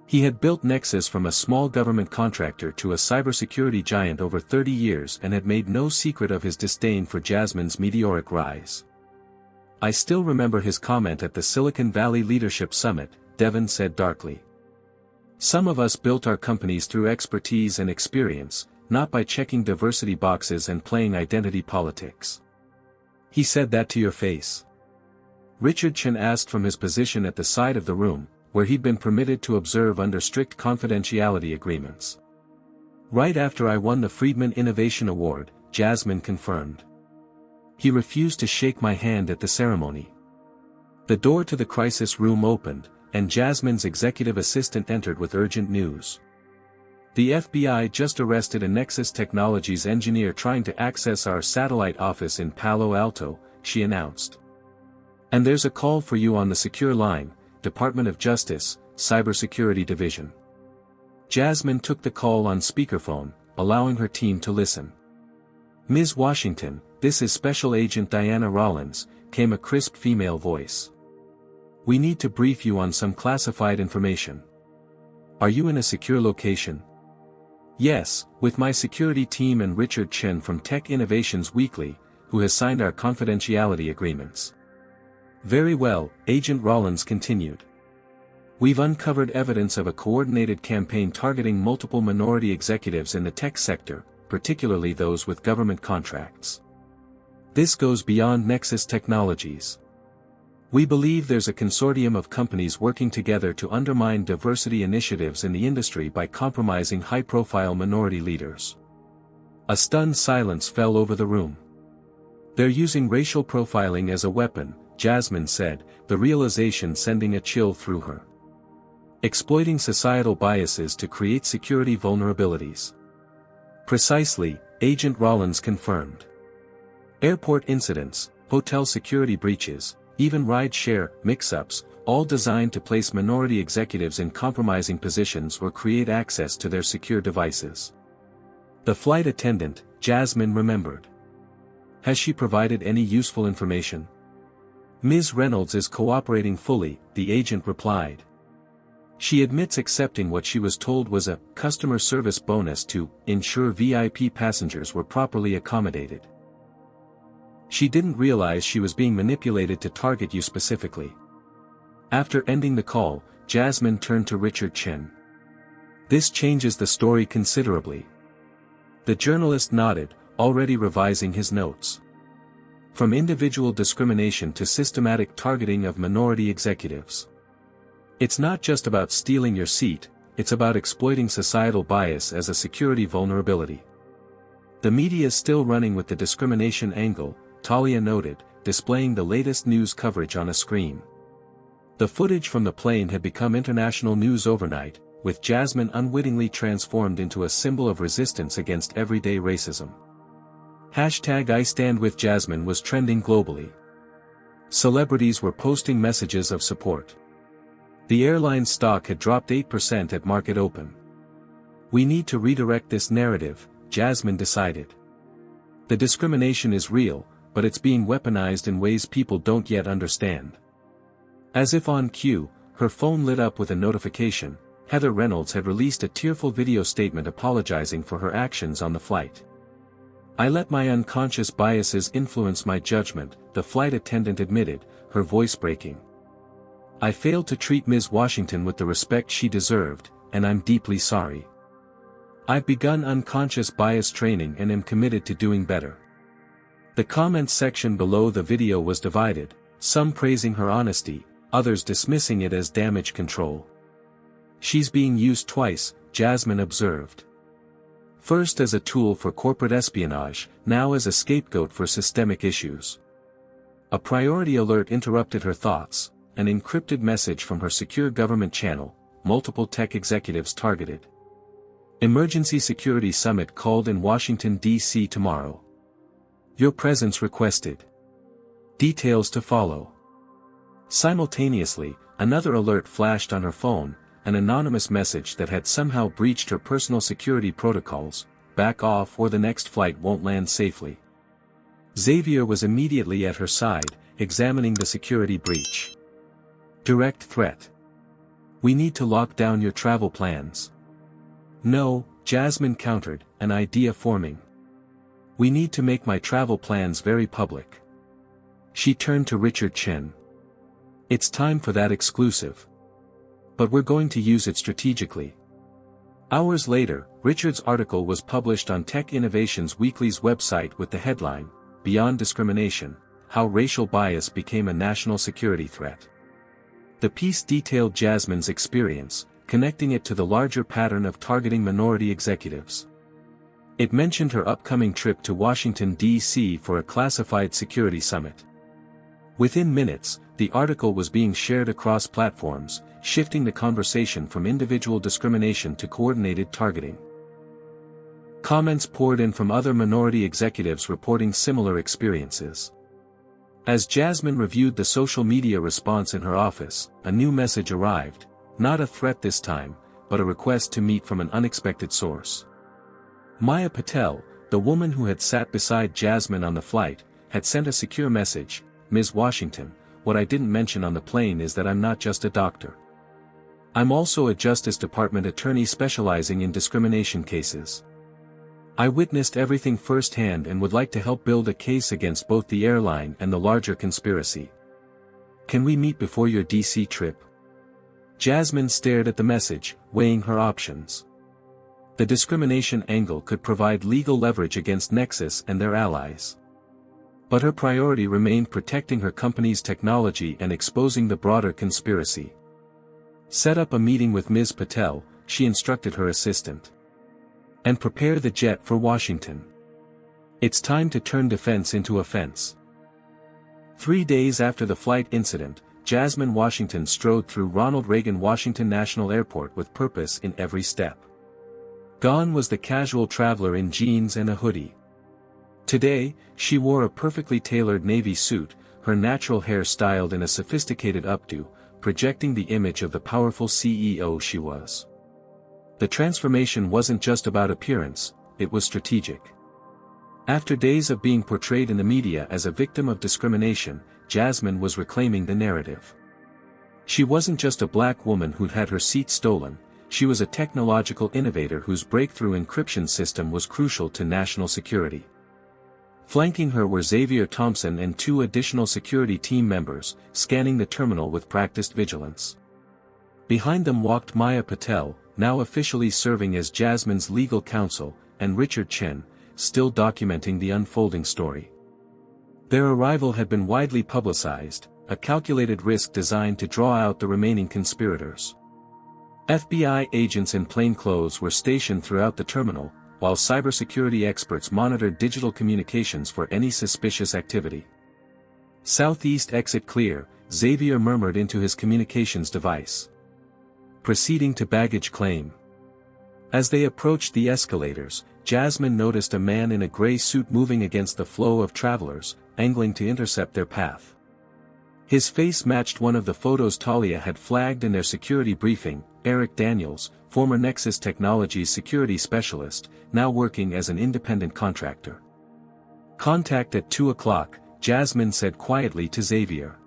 Speaker 1: He had built Nexus from a small government contractor to a cybersecurity giant over 30 years and had made no secret of his disdain for Jasmine's meteoric rise. "I still remember his comment at the Silicon Valley Leadership Summit," Devon said darkly. "Some of us built our companies through expertise and experience, not by checking diversity boxes and playing identity politics." "He said that to your face?" Richard Chen asked from his position at the side of the room, where he'd been permitted to observe under strict confidentiality agreements. "Right after I won the Friedman Innovation Award," Jasmine confirmed. "He refused to shake my hand at the ceremony." The door to the crisis room opened, and Jasmine's executive assistant entered with urgent news. "The FBI just arrested a Nexus Technologies engineer trying to access our satellite office in Palo Alto," she announced. "And there's a call for you on the secure line, Department of Justice, Cybersecurity Division." Jasmine took the call on speakerphone, allowing her team to listen. "Ms. Washington, this is Special Agent Diana Rollins," came a crisp female voice. "We need to brief you on some classified information. Are you in a secure location?" "Yes, with my security team and Richard Chen from Tech Innovations Weekly, who has signed our confidentiality agreements." "Very well," Agent Rollins continued. "We've uncovered evidence of a coordinated campaign targeting multiple minority executives in the tech sector, particularly those with government contracts. This goes beyond Nexus Technologies. We believe there's a consortium of companies working together to undermine diversity initiatives in the industry by compromising high-profile minority leaders." A stunned silence fell over the room. "They're using racial profiling as a weapon," Jasmine said, the realization sending a chill through her. "Exploiting societal biases to create security vulnerabilities." "Precisely," Agent Rollins confirmed. "Airport incidents, hotel security breaches, even ride-share mix-ups, all designed to place minority executives in compromising positions or create access to their secure devices." The flight attendant, Jasmine remembered. "Has she provided any useful information?" "Ms. Reynolds is cooperating fully," the agent replied. "She admits accepting what she was told was a customer service bonus to ensure VIP passengers were properly accommodated. She didn't realize she was being manipulated to target you specifically." After ending the call, Jasmine turned to Richard Chen. "This changes the story considerably." The journalist nodded, already revising his notes. "From individual discrimination to systematic targeting of minority executives. It's not just about stealing your seat, it's about exploiting societal bias as a security vulnerability." "The media is still running with the discrimination angle," Talia noted, displaying the latest news coverage on a screen. The footage from the plane had become international news overnight, with Jasmine unwittingly transformed into a symbol of resistance against everyday racism. #IStandWithJasmine was trending globally. Celebrities were posting messages of support. The airline's stock had dropped 8% at market open. "We need to redirect this narrative," Jasmine decided. "The discrimination is real, but it's being weaponized in ways people don't yet understand." As if on cue, her phone lit up with a notification. Heather Reynolds had released a tearful video statement apologizing for her actions on the flight. "I let my unconscious biases influence my judgment," the flight attendant admitted, her voice breaking. "I failed to treat Ms. Washington with the respect she deserved, and I'm deeply sorry. I've begun unconscious bias training and am committed to doing better." The comments section below the video was divided, some praising her honesty, others dismissing it as damage control. "She's being used twice," Jasmine observed. "First as a tool for corporate espionage, now as a scapegoat for systemic issues." A priority alert interrupted her thoughts, an encrypted message from her secure government channel, multiple tech executives targeted. "Emergency Security Summit called in Washington, D.C. tomorrow. Your presence requested. Details to follow." Simultaneously, another alert flashed on her phone, an anonymous message that had somehow breached her personal security protocols: back off or the next flight won't land safely. Xavier was immediately at her side, examining the security breach. Direct threat. We need to lock down your travel plans. No, Jasmine countered, an idea forming. We need to make my travel plans very public. She turned to Richard Chen. It's time for that exclusive. But we're going to use it strategically. Hours later, Richard's article was published on Tech Innovations Weekly's website with the headline, Beyond Discrimination, How Racial Bias Became a National Security Threat. The piece detailed Jasmine's experience, connecting it to the larger pattern of targeting minority executives. It mentioned her upcoming trip to Washington, D.C. for a classified security summit. Within minutes, the article was being shared across platforms, shifting the conversation from individual discrimination to coordinated targeting. Comments poured in from other minority executives reporting similar experiences. As Jasmine reviewed the social media response in her office, a new message arrived, not a threat this time, but a request to meet from an unexpected source. Maya Patel, the woman who had sat beside Jasmine on the flight, had sent a secure message: Ms. Washington, what I didn't mention on the plane is that I'm not just a doctor. I'm also a Justice Department attorney specializing in discrimination cases. I witnessed everything firsthand and would like to help build a case against both the airline and the larger conspiracy. Can we meet before your DC trip? Jasmine stared at the message, weighing her options. The discrimination angle could provide legal leverage against Nexus and their allies. But her priority remained protecting her company's technology and exposing the broader conspiracy. Set up a meeting with Ms. Patel, she instructed her assistant. And prepare the jet for Washington. It's time to turn defense into offense. 3 days after the flight incident, Jasmine Washington strode through Ronald Reagan Washington National Airport with purpose in every step. Gone was the casual traveler in jeans and a hoodie. Today, she wore a perfectly tailored navy suit, her natural hair styled in a sophisticated updo, projecting the image of the powerful CEO she was. The transformation wasn't just about appearance, it was strategic. After days of being portrayed in the media as a victim of discrimination, Jasmine was reclaiming the narrative. She wasn't just a black woman who'd had her seat stolen, she was a technological innovator whose breakthrough encryption system was crucial to national security. Flanking her were Xavier Thompson and 2 additional security team members, scanning the terminal with practiced vigilance. Behind them walked Maya Patel, now officially serving as Jasmine's legal counsel, and Richard Chen, still documenting the unfolding story. Their arrival had been widely publicized, a calculated risk designed to draw out the remaining conspirators. FBI agents in plainclothes were stationed throughout the terminal, while cybersecurity experts monitored digital communications for any suspicious activity. Southeast exit clear, Xavier murmured into his communications device. Proceeding to baggage claim. As they approached the escalators, Jasmine noticed a man in a gray suit moving against the flow of travelers, angling to intercept their path. His face matched one of the photos Talia had flagged in their security briefing: Eric Daniels, former Nexus Technologies security specialist, now working as an independent contractor. Contact at 2 o'clock, Jasmine said quietly to Xavier.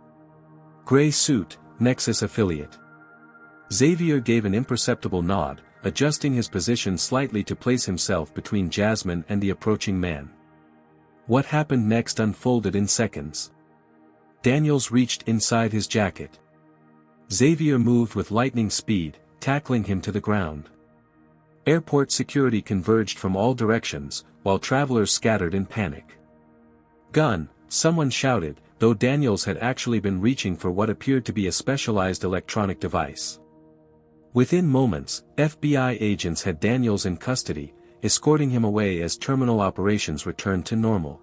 Speaker 1: Gray suit, Nexus affiliate. Xavier gave an imperceptible nod, adjusting his position slightly to place himself between Jasmine and the approaching man. What happened next unfolded in seconds. Daniels reached inside his jacket. Xavier moved with lightning speed, tackling him to the ground. Airport security converged from all directions, while travelers scattered in panic. Gun, someone shouted, though Daniels had actually been reaching for what appeared to be a specialized electronic device. Within moments, FBI agents had Daniels in custody, escorting him away as terminal operations returned to normal.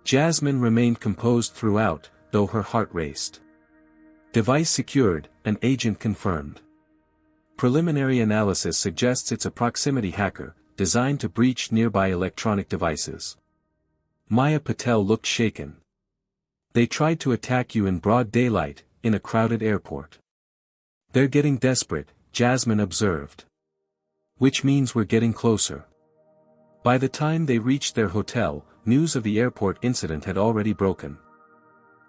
Speaker 1: Jasmine remained composed throughout, though her heart raced. Device secured, an agent confirmed. Preliminary analysis suggests it's a proximity hacker, designed to breach nearby electronic devices. Maya Patel looked shaken. They tried to attack you in broad daylight, in a crowded airport. They're getting desperate, Jasmine observed. Which means we're getting closer. By the time they reached their hotel, news of the airport incident had already broken.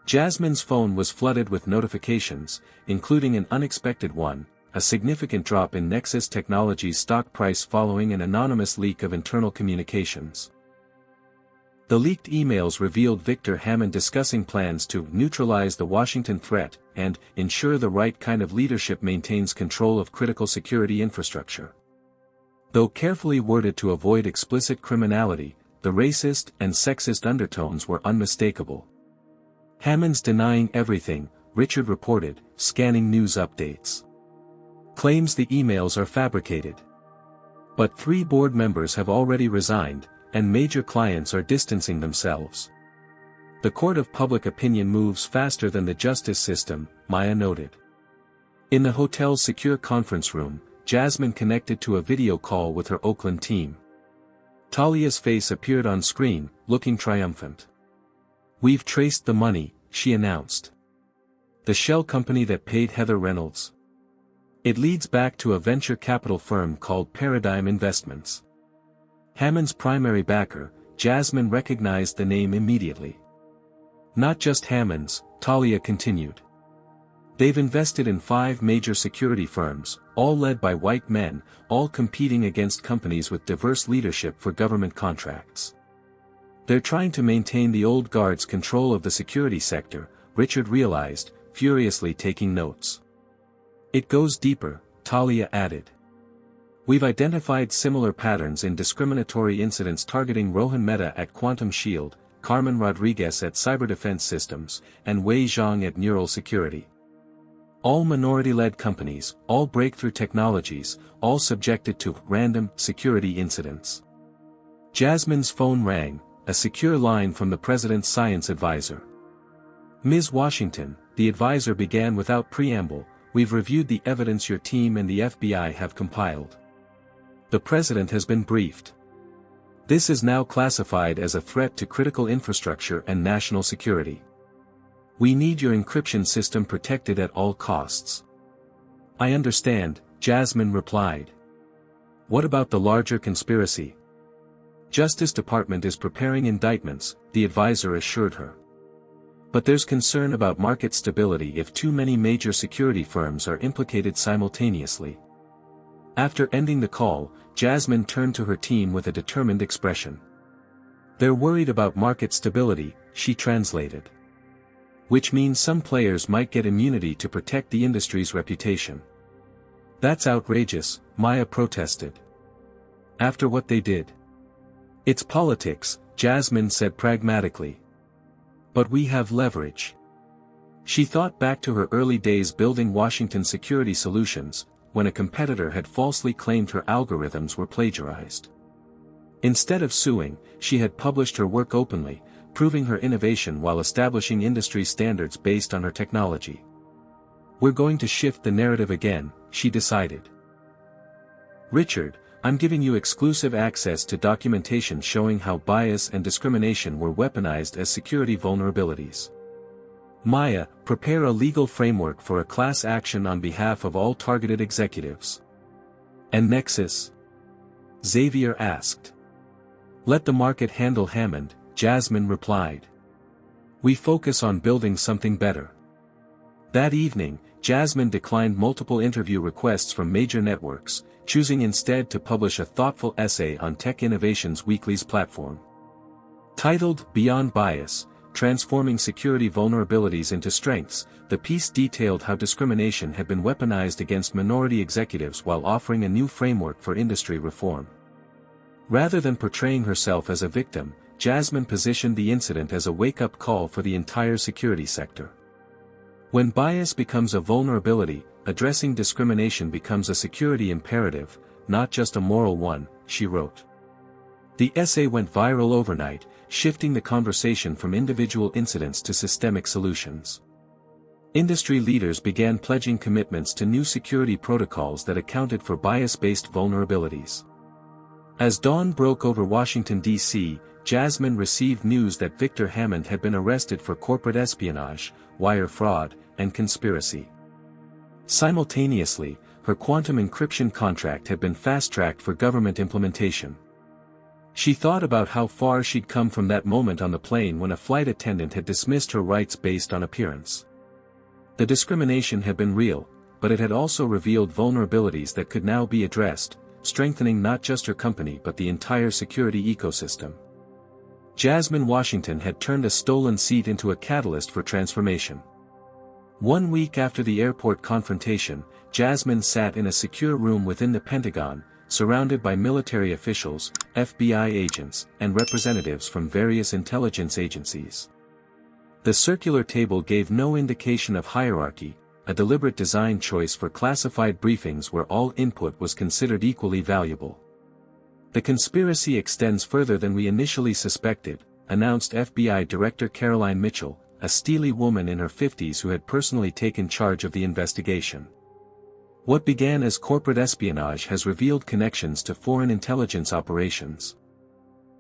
Speaker 1: Jasmine's phone was flooded with notifications, including an unexpected one, a significant drop in Nexus Technologies' stock price following an anonymous leak of internal communications. The leaked emails revealed Victor Hammond discussing plans to neutralize the Washington threat and ensure the right kind of leadership maintains control of critical security infrastructure. Though carefully worded to avoid explicit criminality, the racist and sexist undertones were unmistakable. Hammond's denying everything, Richard reported, scanning news updates. Claims the emails are fabricated. But 3 board members have already resigned, and major clients are distancing themselves. The court of public opinion moves faster than the justice system, Maya noted. In the hotel's secure conference room, Jasmine connected to a video call with her Oakland team. Talia's face appeared on screen, looking triumphant. "We've traced the money," she announced. "The shell company that paid Heather Reynolds. It leads back to a venture capital firm called Paradigm Investments." Hammond's primary backer, Jasmine recognized the name immediately. "Not just Hammond's," Talia continued. "They've invested in 5 major security firms, all led by white men, all competing against companies with diverse leadership for government contracts. They're trying to maintain the old guard's control of the security sector," Richard realized, furiously taking notes. "It goes deeper," Talia added. "We've identified similar patterns in discriminatory incidents targeting Rohan Mehta at Quantum Shield, Carmen Rodriguez at Cyberdefense Systems, and Wei Zhang at Neural Security. All minority-led companies, all breakthrough technologies, all subjected to random security incidents." Jasmine's phone rang, a secure line from the president's science advisor. "Ms. Washington," the advisor began without preamble, "we've reviewed the evidence your team and the FBI have compiled. The president has been briefed. This is now classified as a threat to critical infrastructure and national security. We need your encryption system protected at all costs." "I understand," Jasmine replied. "What about the larger conspiracy?" "Justice Department is preparing indictments," the advisor assured her. "But there's concern about market stability if too many major security firms are implicated simultaneously." After ending the call, Jasmine turned to her team with a determined expression. "They're worried about market stability," she translated. "Which means some players might get immunity to protect the industry's reputation." "That's outrageous," Maya protested. "After what they did." "It's politics," Jasmine said pragmatically. "But we have leverage." She thought back to her early days building Washington Security Solutions, when a competitor had falsely claimed her algorithms were plagiarized. Instead of suing, she had published her work openly, proving her innovation while establishing industry standards based on her technology. "We're going to shift the narrative again," she decided. "Richard, I'm giving you exclusive access to documentation showing how bias and discrimination were weaponized as security vulnerabilities. Maya, prepare a legal framework for a class action on behalf of all targeted executives." "And Nexus?" Xavier asked. "Let the market handle Hammond," Jasmine replied. "We focus on building something better." That evening, Jasmine declined multiple interview requests from major networks, choosing instead to publish a thoughtful essay on Tech Innovations Weekly's platform. Titled "Beyond Bias: Transforming Security Vulnerabilities into Strengths," the piece detailed how discrimination had been weaponized against minority executives while offering a new framework for industry reform. Rather than portraying herself as a victim, Jasmine positioned the incident as a wake-up call for the entire security sector. When bias becomes a vulnerability, addressing discrimination becomes a security imperative, not just a moral one, she wrote. The essay went viral overnight, shifting the conversation from individual incidents to systemic solutions. Industry leaders began pledging commitments to new security protocols that accounted for bias-based vulnerabilities. As dawn broke over Washington, D.C., Jasmine received news that Victor Hammond had been arrested for corporate espionage, wire fraud, and conspiracy. Simultaneously, her quantum encryption contract had been fast-tracked for government implementation. She thought about how far she'd come from that moment on the plane when a flight attendant had dismissed her rights based on appearance. The discrimination had been real, but it had also revealed vulnerabilities that could now be addressed, strengthening not just her company but the entire security ecosystem. Jasmine Washington had turned a stolen seat into a catalyst for transformation. 1 week after the airport confrontation, Jasmine sat in a secure room within the Pentagon, surrounded by military officials, FBI agents, and representatives from various intelligence agencies. The circular table gave no indication of hierarchy, a deliberate design choice for classified briefings where all input was considered equally valuable. "The conspiracy extends further than we initially suspected," announced FBI Director Caroline Mitchell, a steely woman in her 50s who had personally taken charge of the investigation. "What began as corporate espionage has revealed connections to foreign intelligence operations."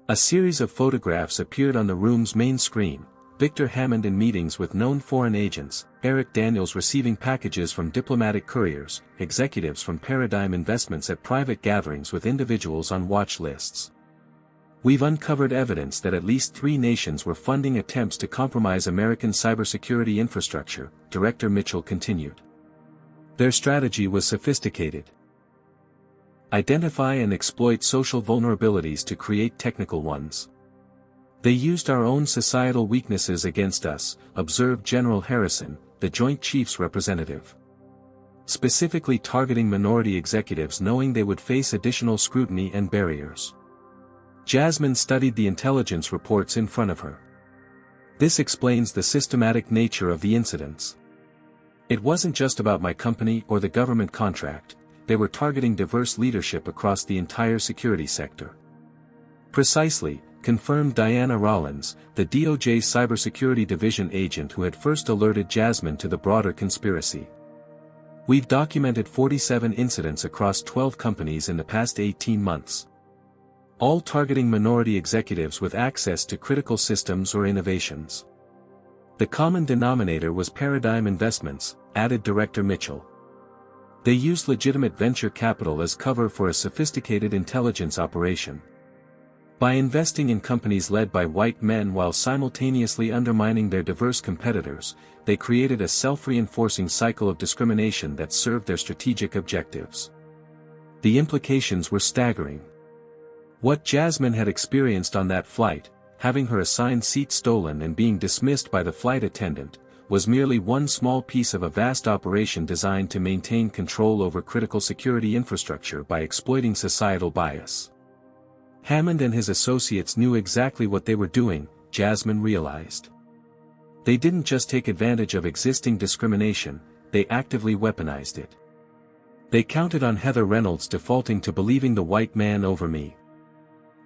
Speaker 1: A series of photographs appeared on the room's main screen: Victor Hammond in meetings with known foreign agents, Eric Daniels receiving packages from diplomatic couriers, executives from Paradigm Investments at private gatherings with individuals on watch lists. "We've uncovered evidence that at least 3 nations were funding attempts to compromise American cybersecurity infrastructure," Director Mitchell continued. "Their strategy was sophisticated. Identify and exploit social vulnerabilities to create technical ones. They used our own societal weaknesses against us," observed General Harrison, the Joint Chiefs representative. "Specifically targeting minority executives knowing they would face additional scrutiny and barriers." Jasmine studied the intelligence reports in front of her. "This explains the systematic nature of the incidents. It wasn't just about my company or the government contract, they were targeting diverse leadership across the entire security sector." "Precisely," confirmed Diana Rollins, the DOJ's cybersecurity division agent who had first alerted Jasmine to the broader conspiracy. "We've documented 47 incidents across 12 companies in the past 18 months. All targeting minority executives with access to critical systems or innovations. The common denominator was Paradigm Investments," added Director Mitchell. "They used legitimate venture capital as cover for a sophisticated intelligence operation. By investing in companies led by white men while simultaneously undermining their diverse competitors, they created a self-reinforcing cycle of discrimination that served their strategic objectives." The implications were staggering. What Jasmine had experienced on that flight, having her assigned seat stolen and being dismissed by the flight attendant, was merely one small piece of a vast operation designed to maintain control over critical security infrastructure by exploiting societal bias. Hammond and his associates knew exactly what they were doing, Jasmine realized. They didn't just take advantage of existing discrimination, they actively weaponized it. "They counted on Heather Reynolds defaulting to believing the white man over me.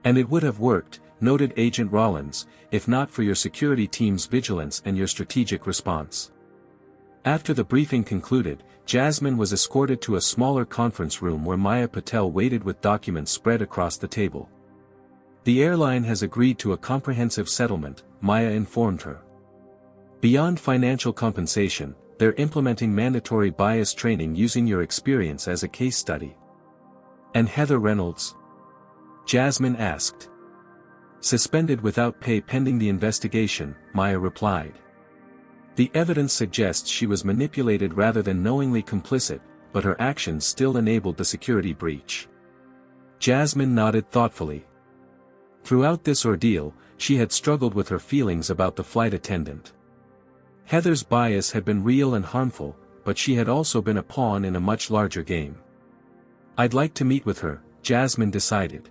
Speaker 1: And it would have worked," noted Agent Rollins, "if not for your security team's vigilance and your strategic response." After the briefing concluded, Jasmine was escorted to a smaller conference room where Maya Patel waited with documents spread across the table. "The airline has agreed to a comprehensive settlement," Maya informed her. "Beyond financial compensation, they're implementing mandatory bias training using your experience as a case study." "And Heather Reynolds?" Jasmine asked. "Suspended without pay pending the investigation," Maya replied. "The evidence suggests she was manipulated rather than knowingly complicit, but her actions still enabled the security breach." Jasmine nodded thoughtfully. Throughout this ordeal, she had struggled with her feelings about the flight attendant. Heather's bias had been real and harmful, but she had also been a pawn in a much larger game. "I'd like to meet with her," Jasmine decided.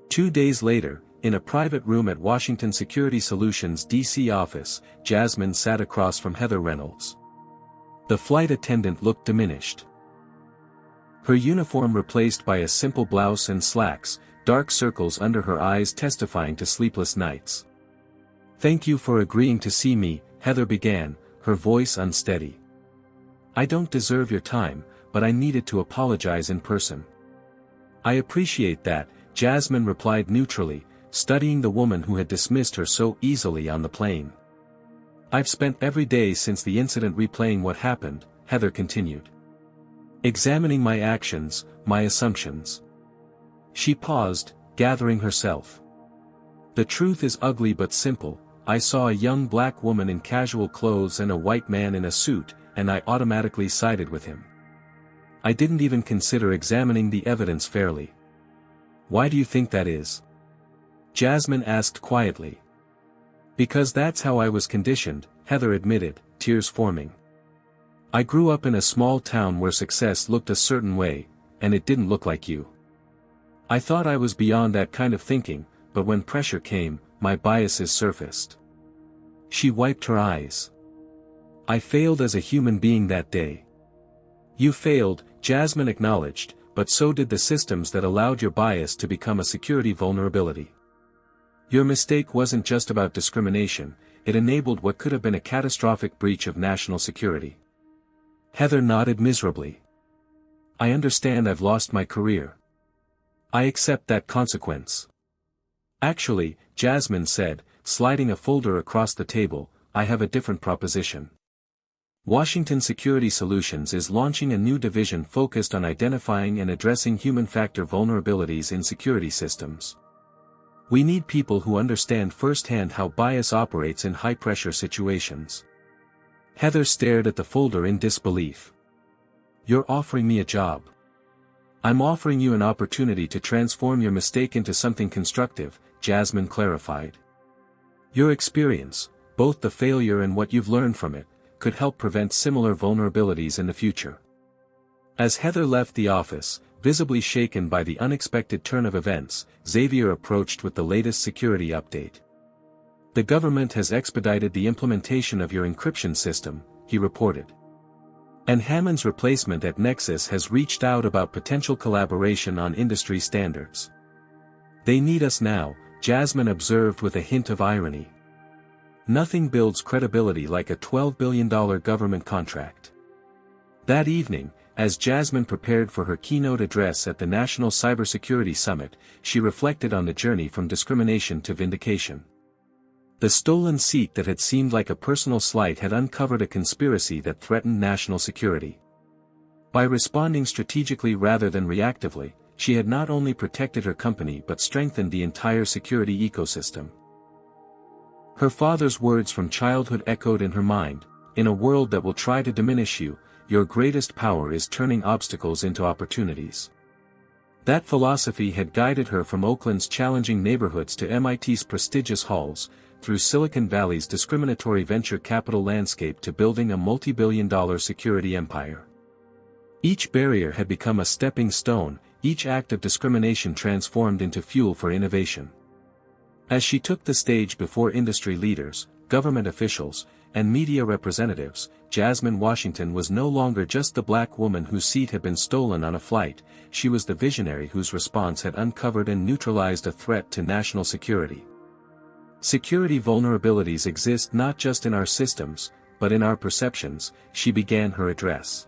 Speaker 1: 2 days later, in a private room at Washington Security Solutions' DC office, Jasmine sat across from Heather Reynolds. The flight attendant looked diminished. Her uniform replaced by a simple blouse and slacks, dark circles under her eyes testifying to sleepless nights. "Thank you for agreeing to see me," Heather began, her voice unsteady. "I don't deserve your time, but I needed to apologize in person." "I appreciate that," Jasmine replied neutrally, studying the woman who had dismissed her so easily on the plane. "I've spent every day since the incident replaying what happened," Heather continued. Examining my actions, my assumptions. She paused, gathering herself. The truth is ugly but simple. I saw a young black woman in casual clothes and a white man in a suit, and I automatically sided with him. I didn't even consider examining the evidence fairly. Why do you think that is? Jasmine asked quietly. Because that's how I was conditioned, Heather admitted, tears forming. I grew up in a small town where success looked a certain way, and it didn't look like you. I thought I was beyond that kind of thinking, but when pressure came, my biases surfaced. She wiped her eyes. I failed as a human being that day. You failed, Jasmine acknowledged, but so did the systems that allowed your bias to become a security vulnerability. Your mistake wasn't just about discrimination, it enabled what could have been a catastrophic breach of national security. Heather nodded miserably. I understand I've lost my career. I accept that consequence. Actually, Jasmine said, sliding a folder across the table, I have a different proposition. Washington Security Solutions is launching a new division focused on identifying and addressing human factor vulnerabilities in security systems. We need people who understand firsthand how bias operates in high-pressure situations. Heather stared at the folder in disbelief. You're offering me a job. I'm offering you an opportunity to transform your mistake into something constructive, Jasmine clarified. Your experience, both the failure and what you've learned from it, could help prevent similar vulnerabilities in the future. As Heather left the office, visibly shaken by the unexpected turn of events, Xavier approached with the latest security update. The government has expedited the implementation of your encryption system, he reported. And Hammond's replacement at Nexus has reached out about potential collaboration on industry standards. They need us now, Jasmine observed with a hint of irony. Nothing builds credibility like a $12 billion government contract. That evening, as Jasmine prepared for her keynote address at the National Cybersecurity Summit, she reflected on the journey from discrimination to vindication. The stolen seat that had seemed like a personal slight had uncovered a conspiracy that threatened national security. By responding strategically rather than reactively, she had not only protected her company but strengthened the entire security ecosystem. Her father's words from childhood echoed in her mind, in a world that will try to diminish you, your greatest power is turning obstacles into opportunities. That philosophy had guided her from Oakland's challenging neighborhoods to MIT's prestigious halls, through Silicon Valley's discriminatory venture capital landscape to building a multi-billion-dollar security empire. Each barrier had become a stepping stone, each act of discrimination transformed into fuel for innovation. As she took the stage before industry leaders, government officials, and media representatives, Jasmine Washington was no longer just the black woman whose seat had been stolen on a flight, she was the visionary whose response had uncovered and neutralized a threat to national security. Security vulnerabilities exist not just in our systems, but in our perceptions, she began her address.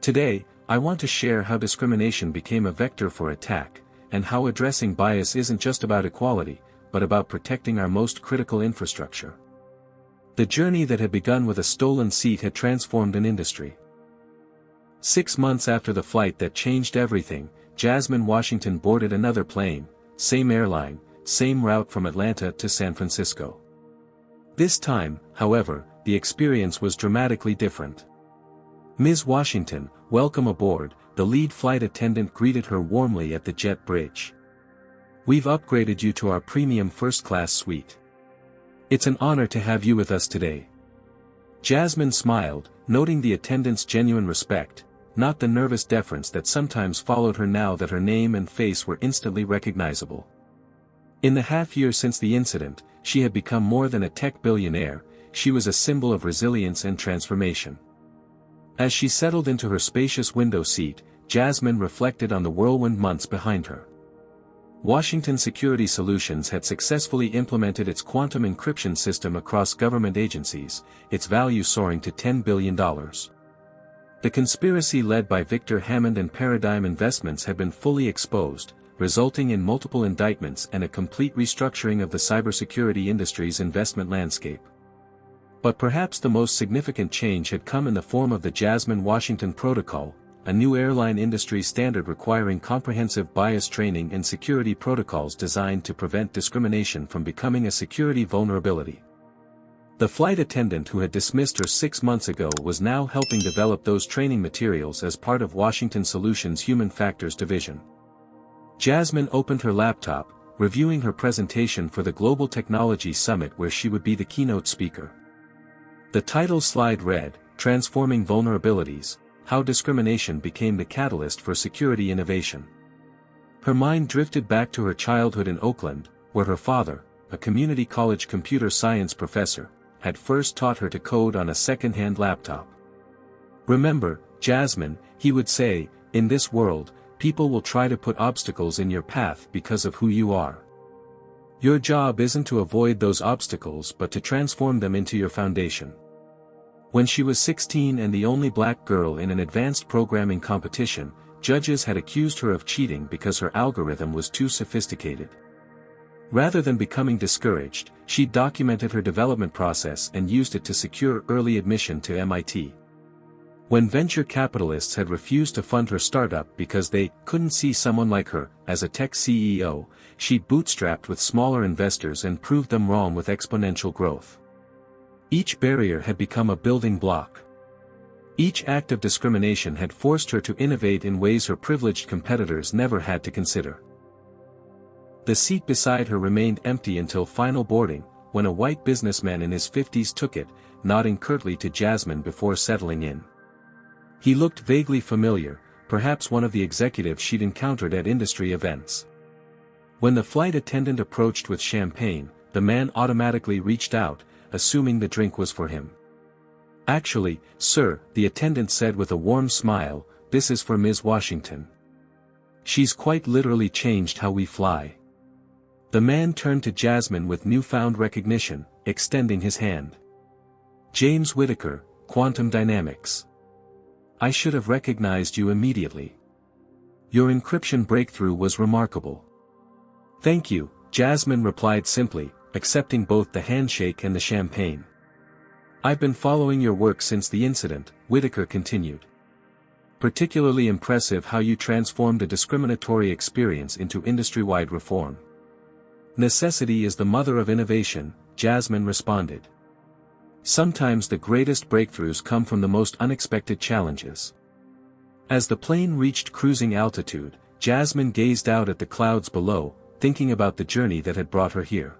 Speaker 1: Today, I want to share how discrimination became a vector for attack, and how addressing bias isn't just about equality, but about protecting our most critical infrastructure. The journey that had begun with a stolen seat had transformed an industry. 6 months after the flight that changed everything, Jasmine Washington boarded another plane, same airline, same route from Atlanta to San Francisco. This time, however, the experience was dramatically different. Ms. Washington, welcome aboard, the lead flight attendant greeted her warmly at the jet bridge. We've upgraded you to our premium first-class suite. It's an honor to have you with us today. Jasmine smiled, noting the attendant's genuine respect, not the nervous deference that sometimes followed her now that her name and face were instantly recognizable. In the half-year since the incident, she had become more than a tech billionaire, she was a symbol of resilience and transformation. As she settled into her spacious window seat, Jasmine reflected on the whirlwind months behind her. Washington Security Solutions had successfully implemented its quantum encryption system across government agencies, its value soaring to $10 billion. The conspiracy led by Victor Hammond and Paradigm Investments had been fully exposed, resulting in multiple indictments and a complete restructuring of the cybersecurity industry's investment landscape. But perhaps the most significant change had come in the form of the Jasmine Washington Protocol, a new airline industry standard requiring comprehensive bias training and security protocols designed to prevent discrimination from becoming a security vulnerability. The flight attendant who had dismissed her 6 months ago was now helping develop those training materials as part of Washington Solutions' Human Factors Division. Jasmine opened her laptop, reviewing her presentation for the Global Technology Summit where she would be the keynote speaker. The title slide read, Transforming Vulnerabilities, How Discrimination Became the Catalyst for Security Innovation. Her mind drifted back to her childhood in Oakland, where her father, a community college computer science professor, had first taught her to code on a second-hand laptop. Remember, Jasmine, he would say, in this world, people will try to put obstacles in your path because of who you are. Your job isn't to avoid those obstacles but to transform them into your foundation. When she was 16 and the only black girl in an advanced programming competition, judges had accused her of cheating because her algorithm was too sophisticated. Rather than becoming discouraged, she documented her development process and used it to secure early admission to MIT. When venture capitalists had refused to fund her startup because they couldn't see someone like her as a tech CEO, she bootstrapped with smaller investors and proved them wrong with exponential growth. Each barrier had become a building block. Each act of discrimination had forced her to innovate in ways her privileged competitors never had to consider. The seat beside her remained empty until final boarding, when a white businessman in his 50s took it, nodding curtly to Jasmine before settling in. He looked vaguely familiar, perhaps one of the executives she'd encountered at industry events. When the flight attendant approached with champagne, the man automatically reached out, assuming the drink was for him. Actually, sir, the attendant said with a warm smile, this is for Ms. Washington. She's quite literally changed how we fly. The man turned to Jasmine with newfound recognition, extending his hand. James Whittaker, Quantum Dynamics. I should have recognized you immediately. Your encryption breakthrough was remarkable. Thank you, Jasmine replied simply, accepting both the handshake and the champagne. I've been following your work since the incident, Whittaker continued. Particularly impressive how you transformed a discriminatory experience into industry-wide reform. Necessity is the mother of innovation, Jasmine responded. Sometimes the greatest breakthroughs come from the most unexpected challenges. As the plane reached cruising altitude, Jasmine gazed out at the clouds below, thinking about the journey that had brought her here.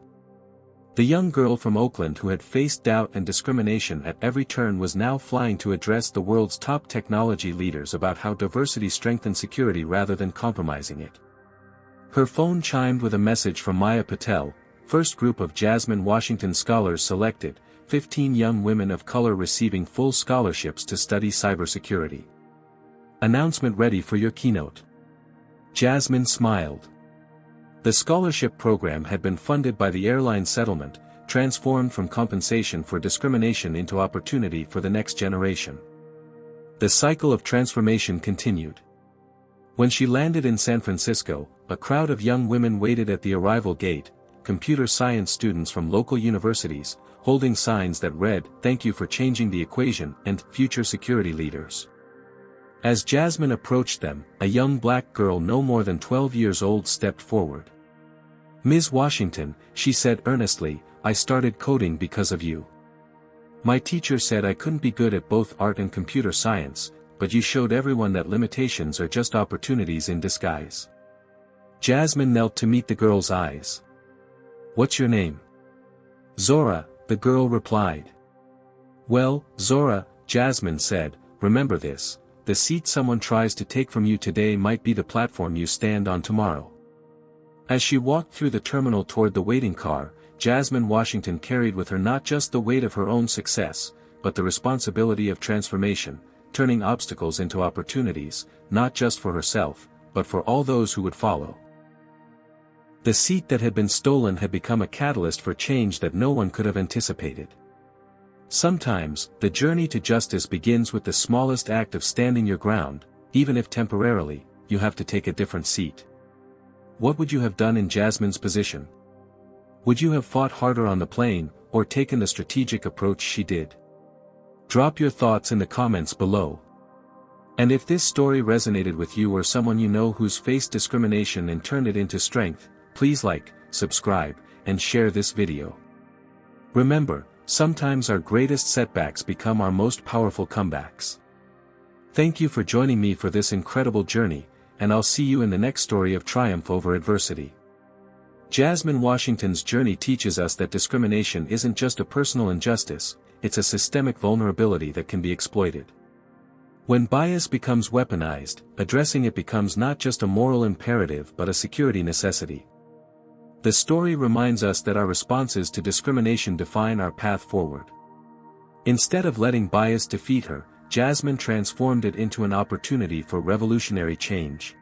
Speaker 1: The young girl from Oakland who had faced doubt and discrimination at every turn was now flying to address the world's top technology leaders about how diversity strengthens security rather than compromising it. Her phone chimed with a message from Maya Patel, first group of Jasmine Washington scholars selected, 15 young women of color receiving full scholarships to study cybersecurity. Announcement ready for your keynote. Jasmine smiled. The scholarship program had been funded by the airline settlement, transformed from compensation for discrimination into opportunity for the next generation. The cycle of transformation continued. When she landed in San Francisco, a crowd of young women waited at the arrival gate, computer science students from local universities, holding signs that read, "Thank you for changing the equation," and "Future security leaders." As Jasmine approached them, a young black girl no more than 12 years old stepped forward. "Ms. Washington," she said earnestly, "I started coding because of you. My teacher said I couldn't be good at both art and computer science, but you showed everyone that limitations are just opportunities in disguise." Jasmine knelt to meet the girl's eyes. "What's your name?" "Zora," the girl replied. "Well, Zora," Jasmine said, "remember this, the seat someone tries to take from you today might be the platform you stand on tomorrow." As she walked through the terminal toward the waiting car, Jasmine Washington carried with her not just the weight of her own success, but the responsibility of transformation, turning obstacles into opportunities, not just for herself, but for all those who would follow. The seat that had been stolen had become a catalyst for change that no one could have anticipated. Sometimes, the journey to justice begins with the smallest act of standing your ground, even if temporarily, you have to take a different seat. What would you have done in Jasmine's position? Would you have fought harder on the plane, or taken the strategic approach she did? Drop your thoughts in the comments below. And if this story resonated with you or someone you know who's faced discrimination and turned it into strength, please like, subscribe, and share this video. Remember, sometimes our greatest setbacks become our most powerful comebacks. Thank you for joining me for this incredible journey, and I'll see you in the next story of triumph over adversity. Jasmine Washington's journey teaches us that discrimination isn't just a personal injustice, it's a systemic vulnerability that can be exploited. When bias becomes weaponized, addressing it becomes not just a moral imperative but a security necessity. The story reminds us that our responses to discrimination define our path forward. Instead of letting bias defeat her, Jasmine transformed it into an opportunity for revolutionary change.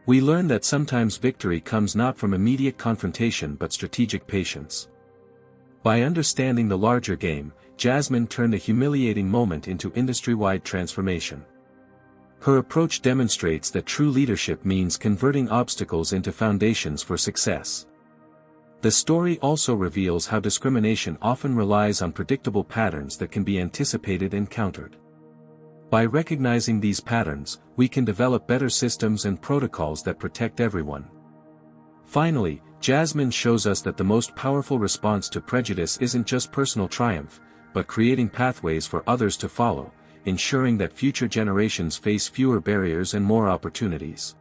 Speaker 1: We learn that sometimes victory comes not from immediate confrontation but strategic patience. By understanding the larger game, Jasmine turned a humiliating moment into industry-wide transformation. Her approach demonstrates that true leadership means converting obstacles into foundations for success. The story also reveals how discrimination often relies on predictable patterns that can be anticipated and countered. By recognizing these patterns, we can develop better systems and protocols that protect everyone. Finally, Jasmine shows us that the most powerful response to prejudice isn't just personal triumph, but creating pathways for others to follow, ensuring that future generations face fewer barriers and more opportunities.